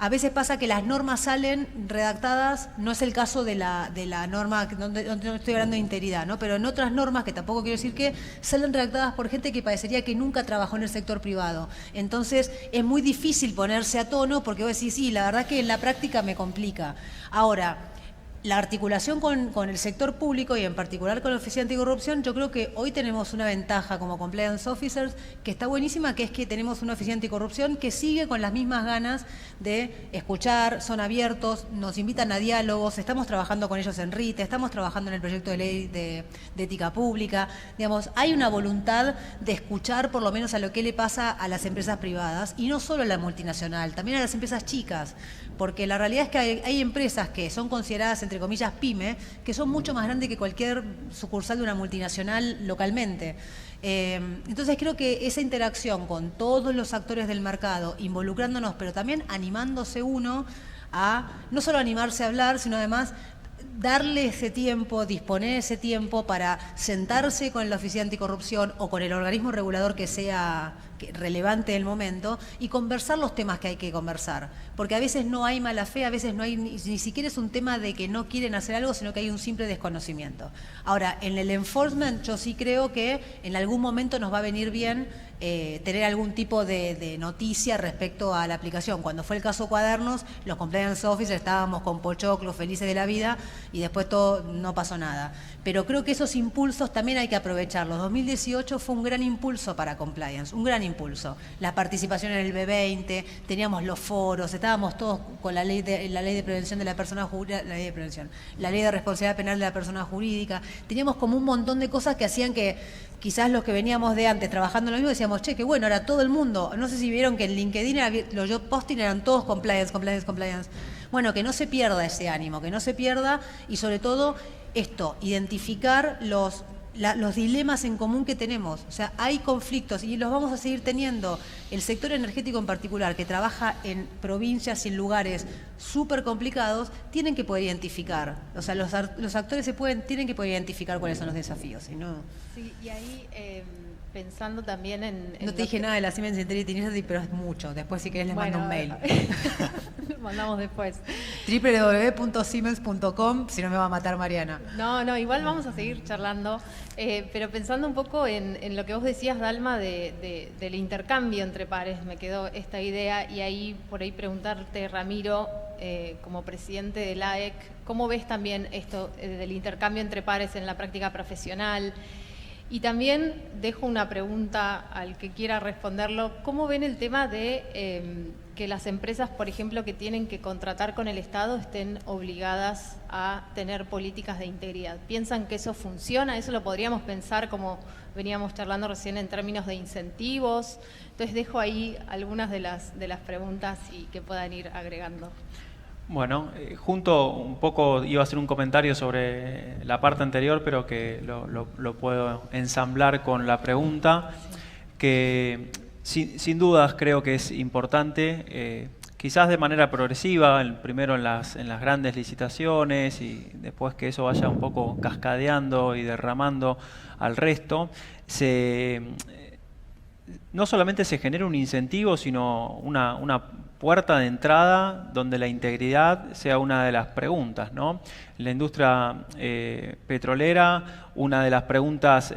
A veces pasa que las normas salen redactadas, no es el caso de la norma, no estoy hablando de integridad, ¿no? Pero en otras normas, que tampoco quiero decir que, salen redactadas por gente que parecería que nunca trabajó en el sector privado. Entonces es muy difícil ponerse a tono porque vos decís, sí, la verdad que en la práctica me complica. Ahora, la articulación con el sector público y en particular con la Oficina Anticorrupción, yo creo que hoy tenemos una ventaja como compliance officers que está buenísima, que es que tenemos una Oficina Anticorrupción que sigue con las mismas ganas de escuchar, son abiertos, nos invitan a diálogos, estamos trabajando con ellos en RITE, estamos trabajando en el proyecto de ley de ética pública, digamos, hay una voluntad de escuchar por lo menos a lo que le pasa a las empresas privadas y no solo a la multinacional, también a las empresas chicas, porque la realidad es que hay empresas que son consideradas, entre comillas, pyme, que son mucho más grandes que cualquier sucursal de una multinacional localmente. Entonces creo que esa interacción con todos los actores del mercado, involucrándonos, pero también animándose uno a, no solo animarse a hablar, sino además darle ese tiempo, disponer ese tiempo para sentarse con la Oficina Anticorrupción o con el organismo regulador que sea relevante del momento y conversar los temas que hay que conversar. Porque a veces no hay mala fe, a veces no hay, ni siquiera es un tema de que no quieren hacer algo, sino que hay un simple desconocimiento. Ahora, en el enforcement yo sí creo que en algún momento nos va a venir bien tener algún tipo de noticia respecto a la aplicación. Cuando fue el caso Cuadernos, los compliance officers estábamos con pochoclos, felices de la vida, y después todo no pasó nada. Pero creo que esos impulsos también hay que aprovecharlos. 2018 fue un gran impulso para compliance, un gran impulso. La participación en el B20, teníamos los foros, estábamos todos con la ley de prevención de la persona jurídica, la ley de responsabilidad penal de la persona jurídica. Teníamos como un montón de cosas que hacían que quizás los que veníamos de antes trabajando en lo mismo decíamos, che, qué bueno, ahora todo el mundo, no sé si vieron que en LinkedIn los job posting eran todos compliance. Bueno, que no se pierda ese ánimo, que no se pierda y sobre todo esto, identificar los dilemas en común que tenemos. O sea, hay conflictos y los vamos a seguir teniendo. El sector energético en particular, que trabaja en provincias y en lugares súper complicados, tienen que poder identificar. O sea, los actores tienen que poder identificar cuáles son los desafíos. ¿No? Sí, y ahí pensando también en no te dije nada de la Siemens Integrity Initiative, pero es mucho. Después, si querés, les mando un mail. Lo mandamos después. www.siemens.com, si no me va a matar Mariana. No, igual vamos a seguir charlando. Pero pensando un poco en lo que vos decías, Dalma, del intercambio entre pares, me quedó esta idea. Y ahí, por ahí preguntarte, Ramiro, como presidente de la AEC, ¿cómo ves también esto del intercambio entre pares en la práctica profesional? Y también dejo una pregunta al que quiera responderlo. ¿Cómo ven el tema de que las empresas, por ejemplo, que tienen que contratar con el Estado estén obligadas a tener políticas de integridad? ¿Piensan que eso funciona? Eso lo podríamos pensar, como veníamos charlando recién, en términos de incentivos. Entonces dejo ahí algunas de las preguntas y que puedan ir agregando. Bueno, junto un poco iba a hacer un comentario sobre la parte anterior, pero que lo puedo ensamblar con la pregunta, que sin dudas creo que es importante, quizás de manera progresiva, primero en las grandes licitaciones y después que eso vaya un poco cascadeando y derramando al resto, no solamente se genera un incentivo, sino una puerta de entrada donde la integridad sea una de las preguntas, ¿no? En la industria petrolera, una de las preguntas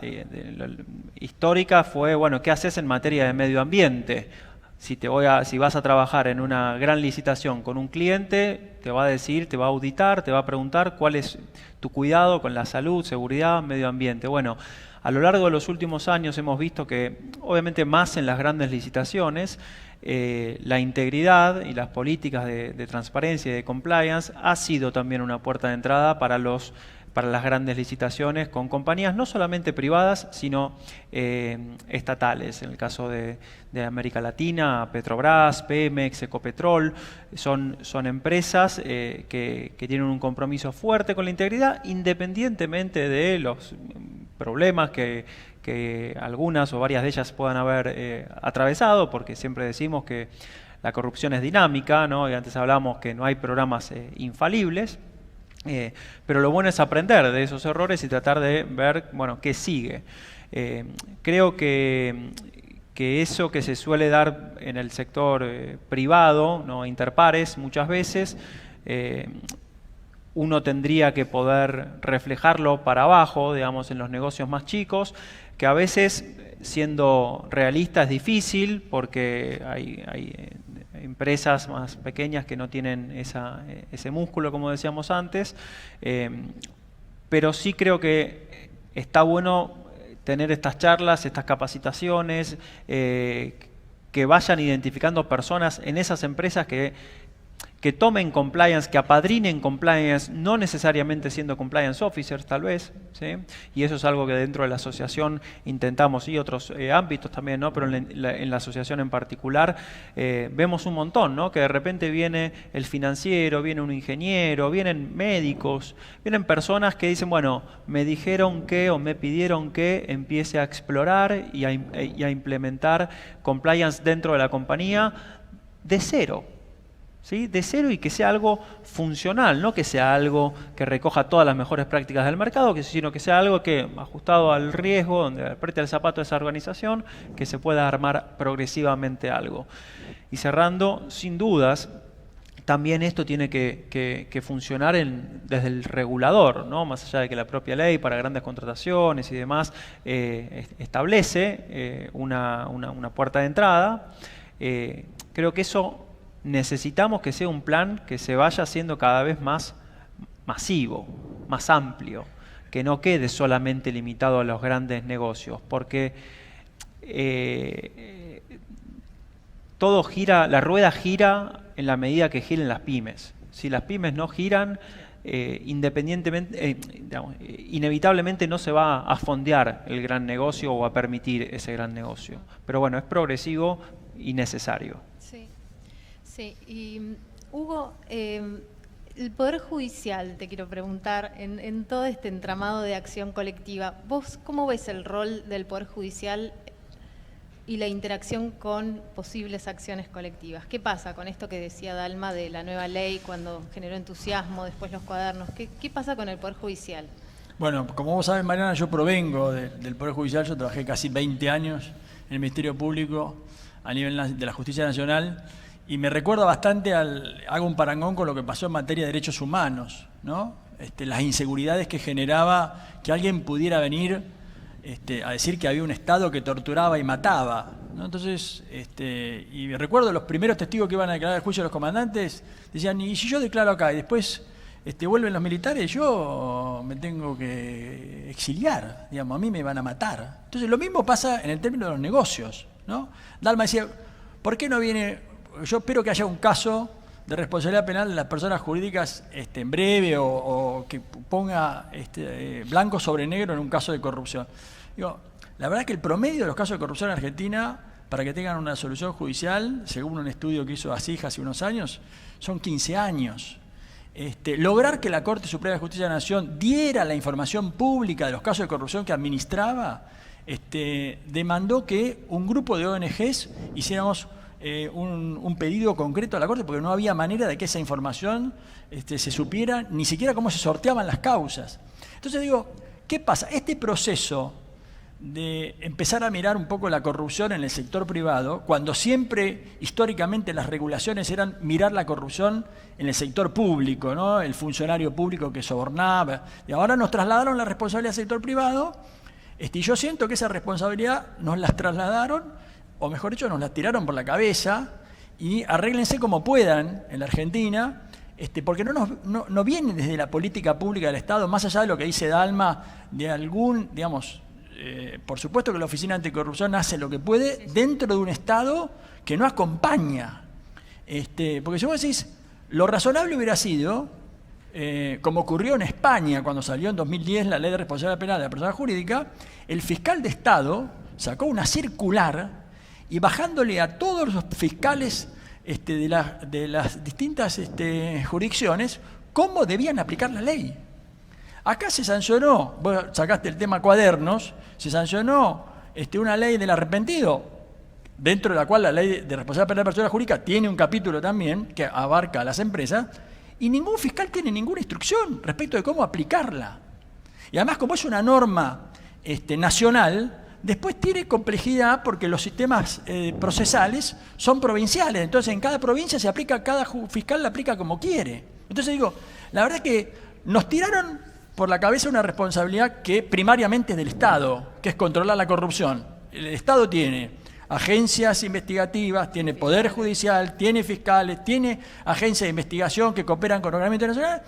históricas fue, bueno, ¿qué haces en materia de medio ambiente? Si vas a trabajar en una gran licitación con un cliente, te va a decir, te va a auditar, te va a preguntar cuál es tu cuidado con la salud, seguridad, medio ambiente. Bueno, a lo largo de los últimos años hemos visto que, obviamente más en las grandes licitaciones, la integridad y las políticas de transparencia y de compliance ha sido también una puerta de entrada para las grandes licitaciones con compañías no solamente privadas, sino estatales. En el caso de América Latina, Petrobras, Pemex, Ecopetrol, son empresas que tienen un compromiso fuerte con la integridad, independientemente de los problemas que algunas o varias de ellas puedan haber atravesado, porque siempre decimos que la corrupción es dinámica, ¿no? Y antes hablamos que no hay programas infalibles, pero lo bueno es aprender de esos errores y tratar de ver, bueno, qué sigue. Creo que que eso que se suele dar en el sector privado, ¿no? Interpares muchas veces, uno tendría que poder reflejarlo para abajo, digamos, en los negocios más chicos, que a veces, siendo realista, es difícil porque hay empresas más pequeñas que no tienen ese músculo, como decíamos antes, pero sí creo que está bueno tener estas charlas, estas capacitaciones, que vayan identificando personas en esas empresas que tomen compliance, que apadrinen compliance, no necesariamente siendo compliance officers tal vez, ¿sí? Y eso es algo que dentro de la asociación intentamos, y otros ámbitos también, ¿no? Pero en la asociación en particular vemos un montón, ¿no? Que de repente viene el financiero, viene un ingeniero, vienen médicos, vienen personas que dicen, bueno, me dijeron que o me pidieron que empiece a explorar y a implementar compliance dentro de la compañía de cero. ¿Sí? De cero, y que sea algo funcional, no que sea algo que recoja todas las mejores prácticas del mercado, sino que sea algo que, ajustado al riesgo, donde apriete el zapato de esa organización, que se pueda armar progresivamente algo. Y cerrando, sin dudas, también esto tiene que funcionar desde el regulador, ¿no? Más allá de que la propia ley para grandes contrataciones y demás establece una puerta de entrada. Creo que eso necesitamos que sea un plan que se vaya haciendo cada vez más masivo, más amplio, que no quede solamente limitado a los grandes negocios, porque todo gira, la rueda gira en la medida que giren las pymes. Si las pymes no giran, inevitablemente no se va a fondear el gran negocio o a permitir ese gran negocio. Pero bueno, es progresivo y necesario. Sí, y Hugo, el Poder Judicial, te quiero preguntar, en todo este entramado de acción colectiva, ¿vos cómo ves el rol del Poder Judicial y la interacción con posibles acciones colectivas? ¿Qué pasa con esto que decía Dalma de la nueva ley cuando generó entusiasmo, después los cuadernos? ¿Qué pasa con el Poder Judicial? Bueno, como vos sabés, Mariana, yo provengo del Poder Judicial. Yo trabajé casi 20 años en el Ministerio Público a nivel de la Justicia Nacional. Y me recuerda bastante hago un parangón con lo que pasó en materia de derechos humanos, ¿no? Las inseguridades que generaba que alguien pudiera venir a decir que había un Estado que torturaba y mataba, ¿no? Entonces, y recuerdo los primeros testigos que iban a declarar el juicio de los comandantes, decían, y si yo declaro acá y después vuelven los militares, yo me tengo que exiliar, digamos, a mí me van a matar. Entonces lo mismo pasa en el término de los negocios, ¿no? Dalma decía, ¿por qué no viene? Yo espero que haya un caso de responsabilidad penal de las personas jurídicas en breve, o que ponga blanco sobre negro en un caso de corrupción. Digo, la verdad es que el promedio de los casos de corrupción en Argentina, para que tengan una solución judicial, según un estudio que hizo ASIJ hace unos años, son 15 años. Lograr que la Corte Suprema de Justicia de la Nación diera la información pública de los casos de corrupción que administraba, demandó que un grupo de ONGs hiciéramos un pedido concreto a la Corte, porque no había manera de que esa información se supiera, ni siquiera cómo se sorteaban las causas. Entonces digo, ¿qué pasa? Este proceso de empezar a mirar un poco la corrupción en el sector privado, cuando siempre históricamente las regulaciones eran mirar la corrupción en el sector público, ¿no? El funcionario público que sobornaba, y ahora nos trasladaron la responsabilidad al sector privado, y yo siento que esa responsabilidad nos las trasladaron, o mejor dicho, nos las tiraron por la cabeza, y arréglense como puedan en la Argentina, porque no viene desde la política pública del Estado, más allá de lo que dice Dalma, de algún, digamos, por supuesto que la Oficina Anticorrupción hace lo que puede dentro de un Estado que no acompaña. Porque si vos decís, lo razonable hubiera sido, como ocurrió en España cuando salió en 2010 la Ley de Responsabilidad Penal de la Persona Jurídica, el fiscal de Estado sacó una circular y bajándole a todos los fiscales de las distintas jurisdicciones cómo debían aplicar la ley. Acá se sancionó, vos sacaste el tema cuadernos, se sancionó una ley del arrepentido, dentro de la cual la ley de responsabilidad penal de la persona jurídica tiene un capítulo también que abarca a las empresas, y ningún fiscal tiene ninguna instrucción respecto de cómo aplicarla. Y además, como es una norma nacional, después tiene complejidad porque los sistemas procesales son provinciales. Entonces, en cada provincia se aplica, cada fiscal la aplica como quiere. Entonces digo, la verdad que nos tiraron por la cabeza una responsabilidad que primariamente es del Estado, que es controlar la corrupción. El Estado tiene agencias investigativas, tiene poder judicial, tiene fiscales, tiene agencias de investigación que cooperan con organismos internacionales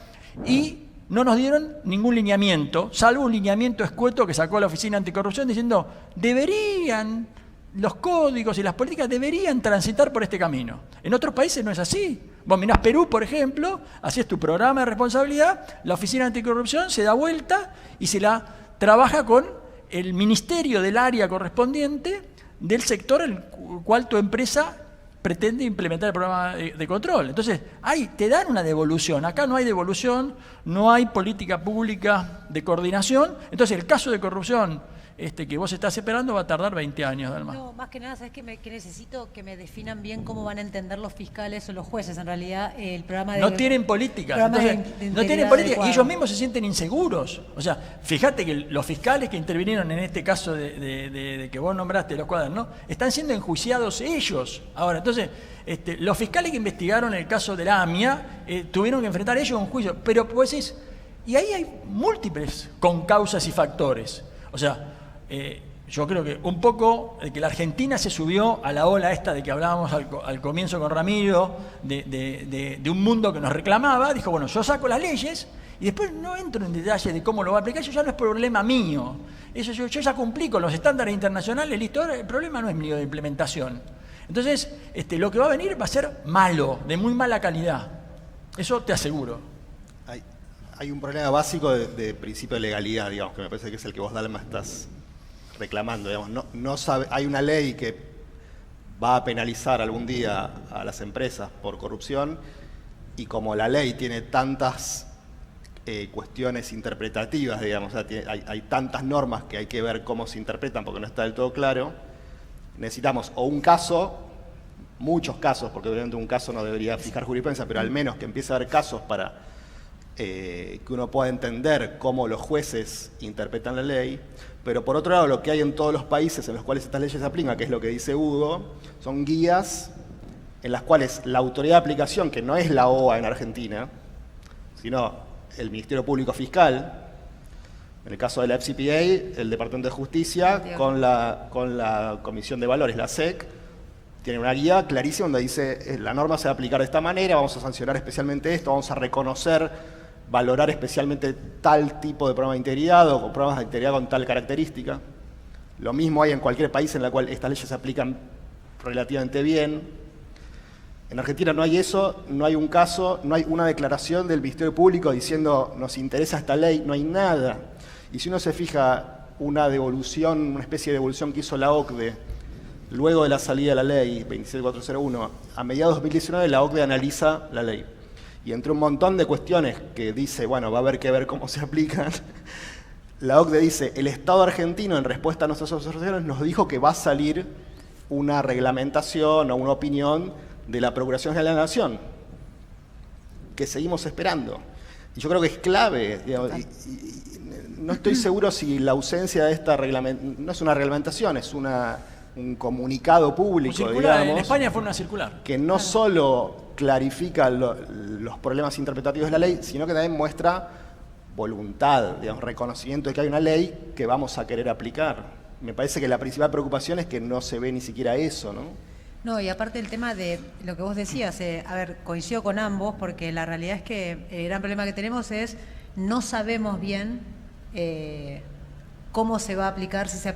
y no nos dieron ningún lineamiento, salvo un lineamiento escueto que sacó la Oficina Anticorrupción diciendo deberían, los códigos y las políticas deberían transitar por este camino. En otros países no es así. Vos mirás Perú, por ejemplo, haces tu programa de responsabilidad, la Oficina Anticorrupción se da vuelta y se la trabaja con el ministerio del área correspondiente del sector en el cual tu empresa pretende implementar el programa de control. Entonces, te dan una devolución. Acá no hay devolución, no hay política pública de coordinación. Entonces, el caso de corrupción que vos estás esperando va a tardar 20 años, Dalma. No, más que nada, ¿sabes qué? Que necesito que me definan bien cómo van a entender los fiscales o los jueces. En realidad, el programa de... No tienen políticas. Entonces, no tienen políticas y ellos mismos se sienten inseguros. O sea, fíjate que los fiscales que intervinieron en este caso de que vos nombraste, los cuadros, ¿no? Están siendo enjuiciados ellos. Ahora, entonces, los fiscales que investigaron el caso de la AMIA tuvieron que enfrentar ellos un juicio. Pero pues y ahí hay múltiples concausas y factores. O sea, yo creo que un poco de que la Argentina se subió a la ola esta de que hablábamos al comienzo con Ramiro, de un mundo que nos reclamaba, dijo, bueno, yo saco las leyes y después no entro en detalle de cómo lo va a aplicar, eso ya no es problema mío. Eso yo ya cumplí con los estándares internacionales, listo, ahora el problema no es mío de implementación. Entonces, lo que va a venir va a ser malo, de muy mala calidad. Eso te aseguro. Hay un problema básico de principio de legalidad, digamos, que me parece que es el que vos, Dalma, estás reclamando. Digamos. No sabe, hay una ley que va a penalizar algún día a las empresas por corrupción y como la ley tiene tantas cuestiones interpretativas, digamos, o sea, hay tantas normas que hay que ver cómo se interpretan porque no está del todo claro, necesitamos o un caso, muchos casos, porque obviamente un caso no debería fijar jurisprudencia, pero al menos que empiece a haber casos para que uno pueda entender cómo los jueces interpretan la ley, pero por otro lado lo que hay en todos los países en los cuales estas leyes se aplican, que es lo que dice Hugo, son guías en las cuales la autoridad de aplicación, que no es la OA en Argentina, sino el Ministerio Público Fiscal, en el caso de la FCPA, el Departamento de Justicia, con la Comisión de Valores, la SEC, tiene una guía clarísima donde dice la norma se va a aplicar de esta manera, vamos a sancionar especialmente esto, vamos a reconocer, valorar especialmente tal tipo de programa de integridad o programas de integridad con tal característica. Lo mismo hay en cualquier país en el cual estas leyes se aplican relativamente bien. En Argentina no hay eso, no hay un caso, no hay una declaración del Ministerio Público diciendo nos interesa esta ley, no hay nada. Y si uno se fija una devolución, una especie de devolución que hizo la OCDE luego de la salida de la ley 27401, a mediados de 2019 la OCDE analiza la ley. Y entre un montón de cuestiones que dice, bueno, va a haber que ver cómo se aplican, la OCDE dice, el Estado argentino en respuesta a nuestras observaciones nos dijo que va a salir una reglamentación o una opinión de la Procuración General de la Nación, que seguimos esperando. Y yo creo que es clave, digamos, no estoy seguro si la ausencia de esta reglamentación, no es una reglamentación, es un comunicado público, digamos. En España fue una circular. Que no solo clarifica los problemas interpretativos de la ley, sino que también muestra voluntad, digamos, reconocimiento de que hay una ley que vamos a querer aplicar. Me parece que la principal preocupación es que no se ve ni siquiera eso, ¿no? No, y aparte el tema de lo que vos decías, a ver, coincido con ambos, porque la realidad es que el gran problema que tenemos es no sabemos bien cómo se va a aplicar, si se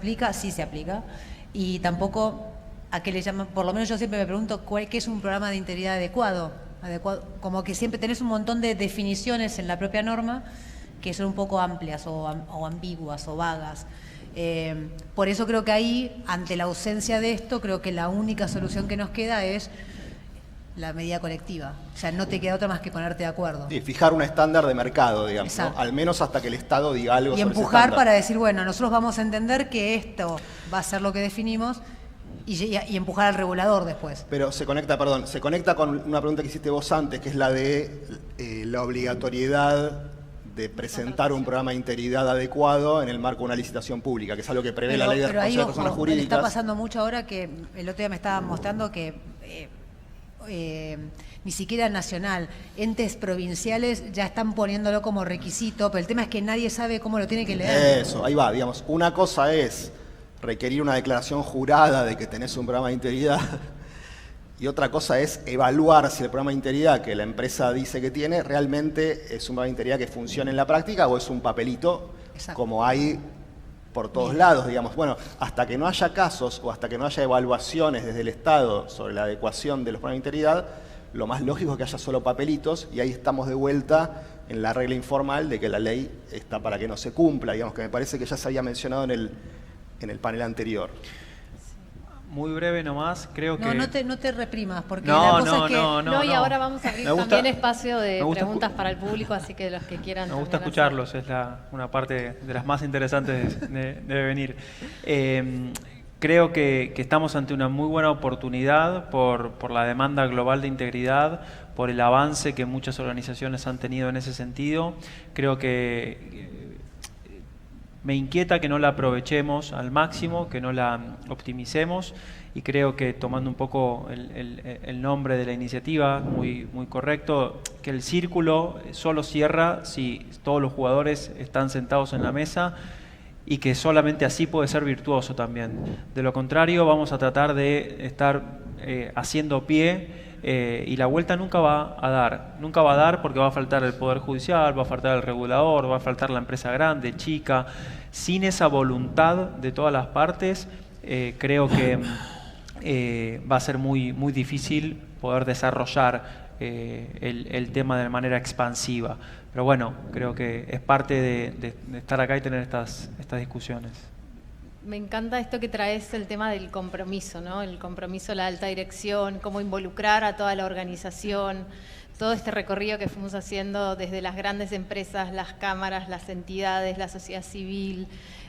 aplica, y tampoco a qué le llaman, por lo menos yo siempre me pregunto qué es un programa de integridad adecuado, como que siempre tenés un montón de definiciones en la propia norma que son un poco amplias o ambiguas o vagas. Por eso creo que ahí, ante la ausencia de esto, creo que la única solución que nos queda es la medida colectiva. O sea, no te queda otra más que ponerte de acuerdo. Sí, fijar un estándar de mercado, digamos, ¿no? Al menos hasta que el Estado diga algo sobre ese estándar. Y empujar para decir, bueno, nosotros vamos a entender que esto va a ser lo que definimos y empujar al regulador después. Pero se conecta con una pregunta que hiciste vos antes, que es la de la obligatoriedad de presentar un programa de integridad adecuado en el marco de una licitación pública, que es algo que prevé la ley de pero ahí, responsabilidad de personas ojo, jurídicas. está pasando mucho ahora que el otro día me estaban mostrando que ni siquiera nacional, entes provinciales ya están poniéndolo como requisito, pero el tema es que nadie sabe cómo lo tiene que leer. Eso, ahí va, digamos. Una cosa es requerir una declaración jurada de que tenés un programa de integridad y otra cosa es evaluar si el programa de integridad que la empresa dice que tiene realmente es un programa de integridad que funciona en la práctica o es un papelito. Exacto. Como hay por todos lados, digamos. Bueno, hasta que no haya casos o hasta que no haya evaluaciones desde el Estado sobre la adecuación de los programas de integridad, lo más lógico es que haya solo papelitos y ahí estamos de vuelta en la regla informal de que la ley está para que no se cumpla, digamos, que me parece que ya se había mencionado en el panel anterior. Muy breve nomás, creo que... No te reprimas, porque la cosa es que... No, y ahora vamos a abrir también espacio de preguntas para el público, así que los que quieran... Me gusta escucharlos, es una parte de las más interesantes de venir. Creo que estamos ante una muy buena oportunidad por la demanda global de integridad, por el avance que muchas organizaciones han tenido en ese sentido. Creo que me inquieta que no la aprovechemos al máximo, que no la optimicemos, y creo que, tomando un poco el nombre de la iniciativa, muy correcto, que el círculo solo cierra si todos los jugadores están sentados en la mesa, y que solamente así puede ser virtuoso también. De lo contrario, vamos a tratar de estar haciendo pie, y la vuelta nunca va a dar. Nunca va a dar porque va a faltar el Poder Judicial, va a faltar el regulador, va a faltar la empresa grande, chica. Sin esa voluntad de todas las partes, creo que va a ser muy difícil poder desarrollar el tema de manera expansiva. Pero bueno, creo que es parte de estar acá y tener estas discusiones. Me encanta esto que traes, el tema del compromiso, ¿no? El compromiso, la alta dirección, cómo involucrar a toda la organización, todo este recorrido que fuimos haciendo desde las grandes empresas, las cámaras, las entidades, la sociedad civil,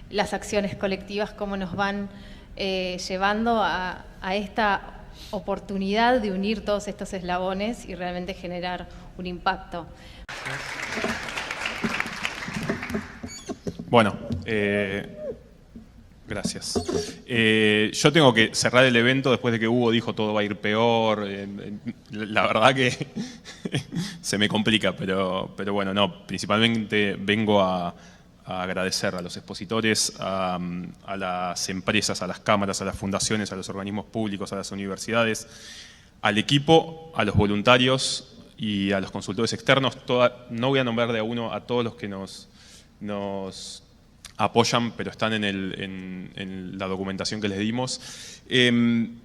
las acciones colectivas, cómo nos van llevando a esta oportunidad de unir todos estos eslabones y realmente generar un impacto. Bueno, gracias. Yo tengo que cerrar el evento después de que Hugo dijo todo va a ir peor. La verdad que se me complica, pero bueno, no, principalmente vengo a agradecer a los expositores, a las empresas, a las cámaras, a las fundaciones, a los organismos públicos, a las universidades, al equipo, a los voluntarios y a los consultores externos. No voy a nombrar de a uno a todos los que nos apoyan, pero están en la documentación que les dimos.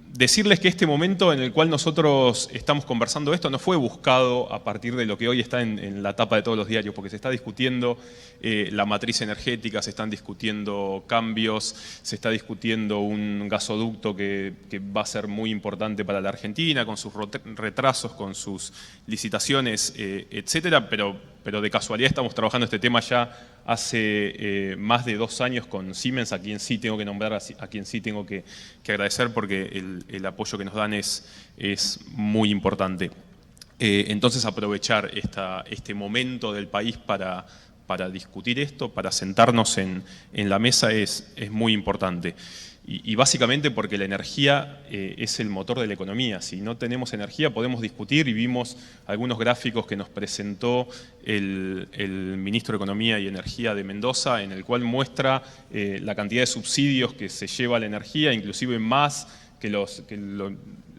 Decirles que este momento en el cual nosotros estamos conversando esto no fue buscado a partir de lo que hoy está en la tapa de todos los diarios, porque se está discutiendo la matriz energética, se están discutiendo cambios, se está discutiendo un gasoducto que va a ser muy importante para la Argentina, con sus retrasos, con sus licitaciones, etcétera, pero de casualidad estamos trabajando este tema ya hace más de 2 años con Siemens, a quien sí tengo que nombrar, a quien sí tengo que agradecer, porque el apoyo que nos dan es muy importante. Entonces aprovechar este momento del país para discutir esto, para sentarnos en la mesa es muy importante. Y básicamente porque la energía es el motor de la economía. Si no tenemos energía podemos discutir, y vimos algunos gráficos que nos presentó el ministro de Economía y Energía de Mendoza, en el cual muestra la cantidad de subsidios que se lleva la energía, inclusive más que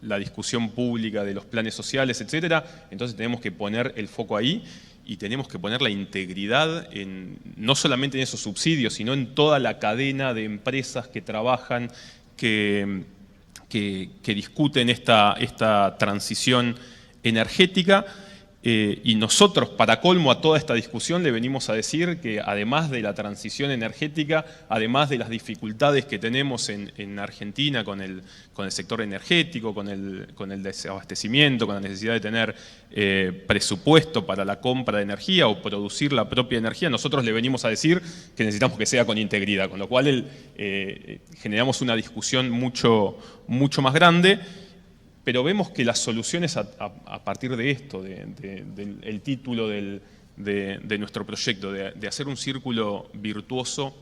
la discusión pública de los planes sociales, etcétera. Entonces tenemos que poner el foco ahí. Y tenemos que poner la integridad no solamente en esos subsidios, sino en toda la cadena de empresas que trabajan, que discuten esta transición energética. Y nosotros, para colmo a toda esta discusión, le venimos a decir que además de la transición energética, además de las dificultades que tenemos en Argentina con el sector energético, con el desabastecimiento, con la necesidad de tener presupuesto para la compra de energía o producir la propia energía, nosotros le venimos a decir que necesitamos que sea con integridad, con lo cual generamos una discusión mucho más grande. Pero vemos que las soluciones a partir de esto, del título del de nuestro proyecto, de hacer un círculo virtuoso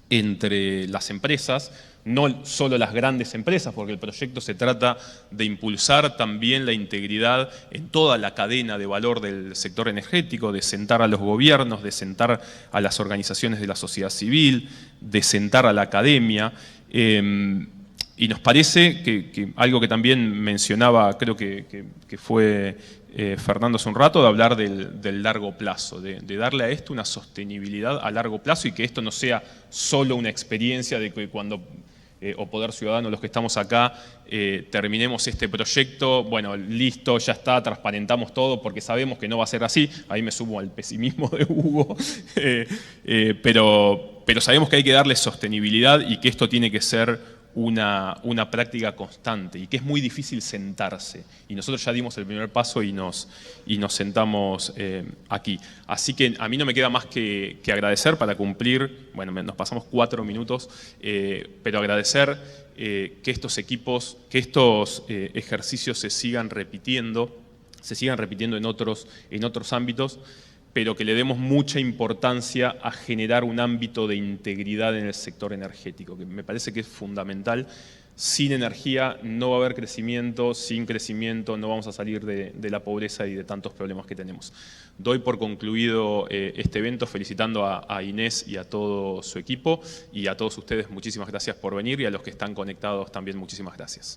entre las empresas, no solo las grandes empresas, porque el proyecto se trata de impulsar también la integridad en toda la cadena de valor del sector energético, de sentar a los gobiernos, de sentar a las organizaciones de la sociedad civil, de sentar a la academia. Y nos parece que algo que también mencionaba, creo que fue Fernando hace un rato, de hablar del largo plazo, de darle a esto una sostenibilidad a largo plazo y que esto no sea solo una experiencia de que cuando, o Poder Ciudadano, los que estamos acá, terminemos este proyecto, bueno, listo, ya está, transparentamos todo, porque sabemos que no va a ser así. Ahí me sumo al pesimismo de Hugo, pero sabemos que hay que darle sostenibilidad y que esto tiene que ser una práctica constante y que es muy difícil sentarse. Y nosotros ya dimos el primer paso y nos sentamos aquí. Así que a mí no me queda más que agradecer para cumplir, bueno, nos pasamos 4 minutos, pero agradecer que estos equipos, que estos ejercicios se sigan repitiendo en otros ámbitos, pero que le demos mucha importancia a generar un ámbito de integridad en el sector energético, que me parece que es fundamental. Sin energía no va a haber crecimiento, sin crecimiento no vamos a salir de la pobreza y de tantos problemas que tenemos. Doy por concluido este evento felicitando a Inés y a todo su equipo, y a todos ustedes muchísimas gracias por venir, y a los que están conectados también muchísimas gracias.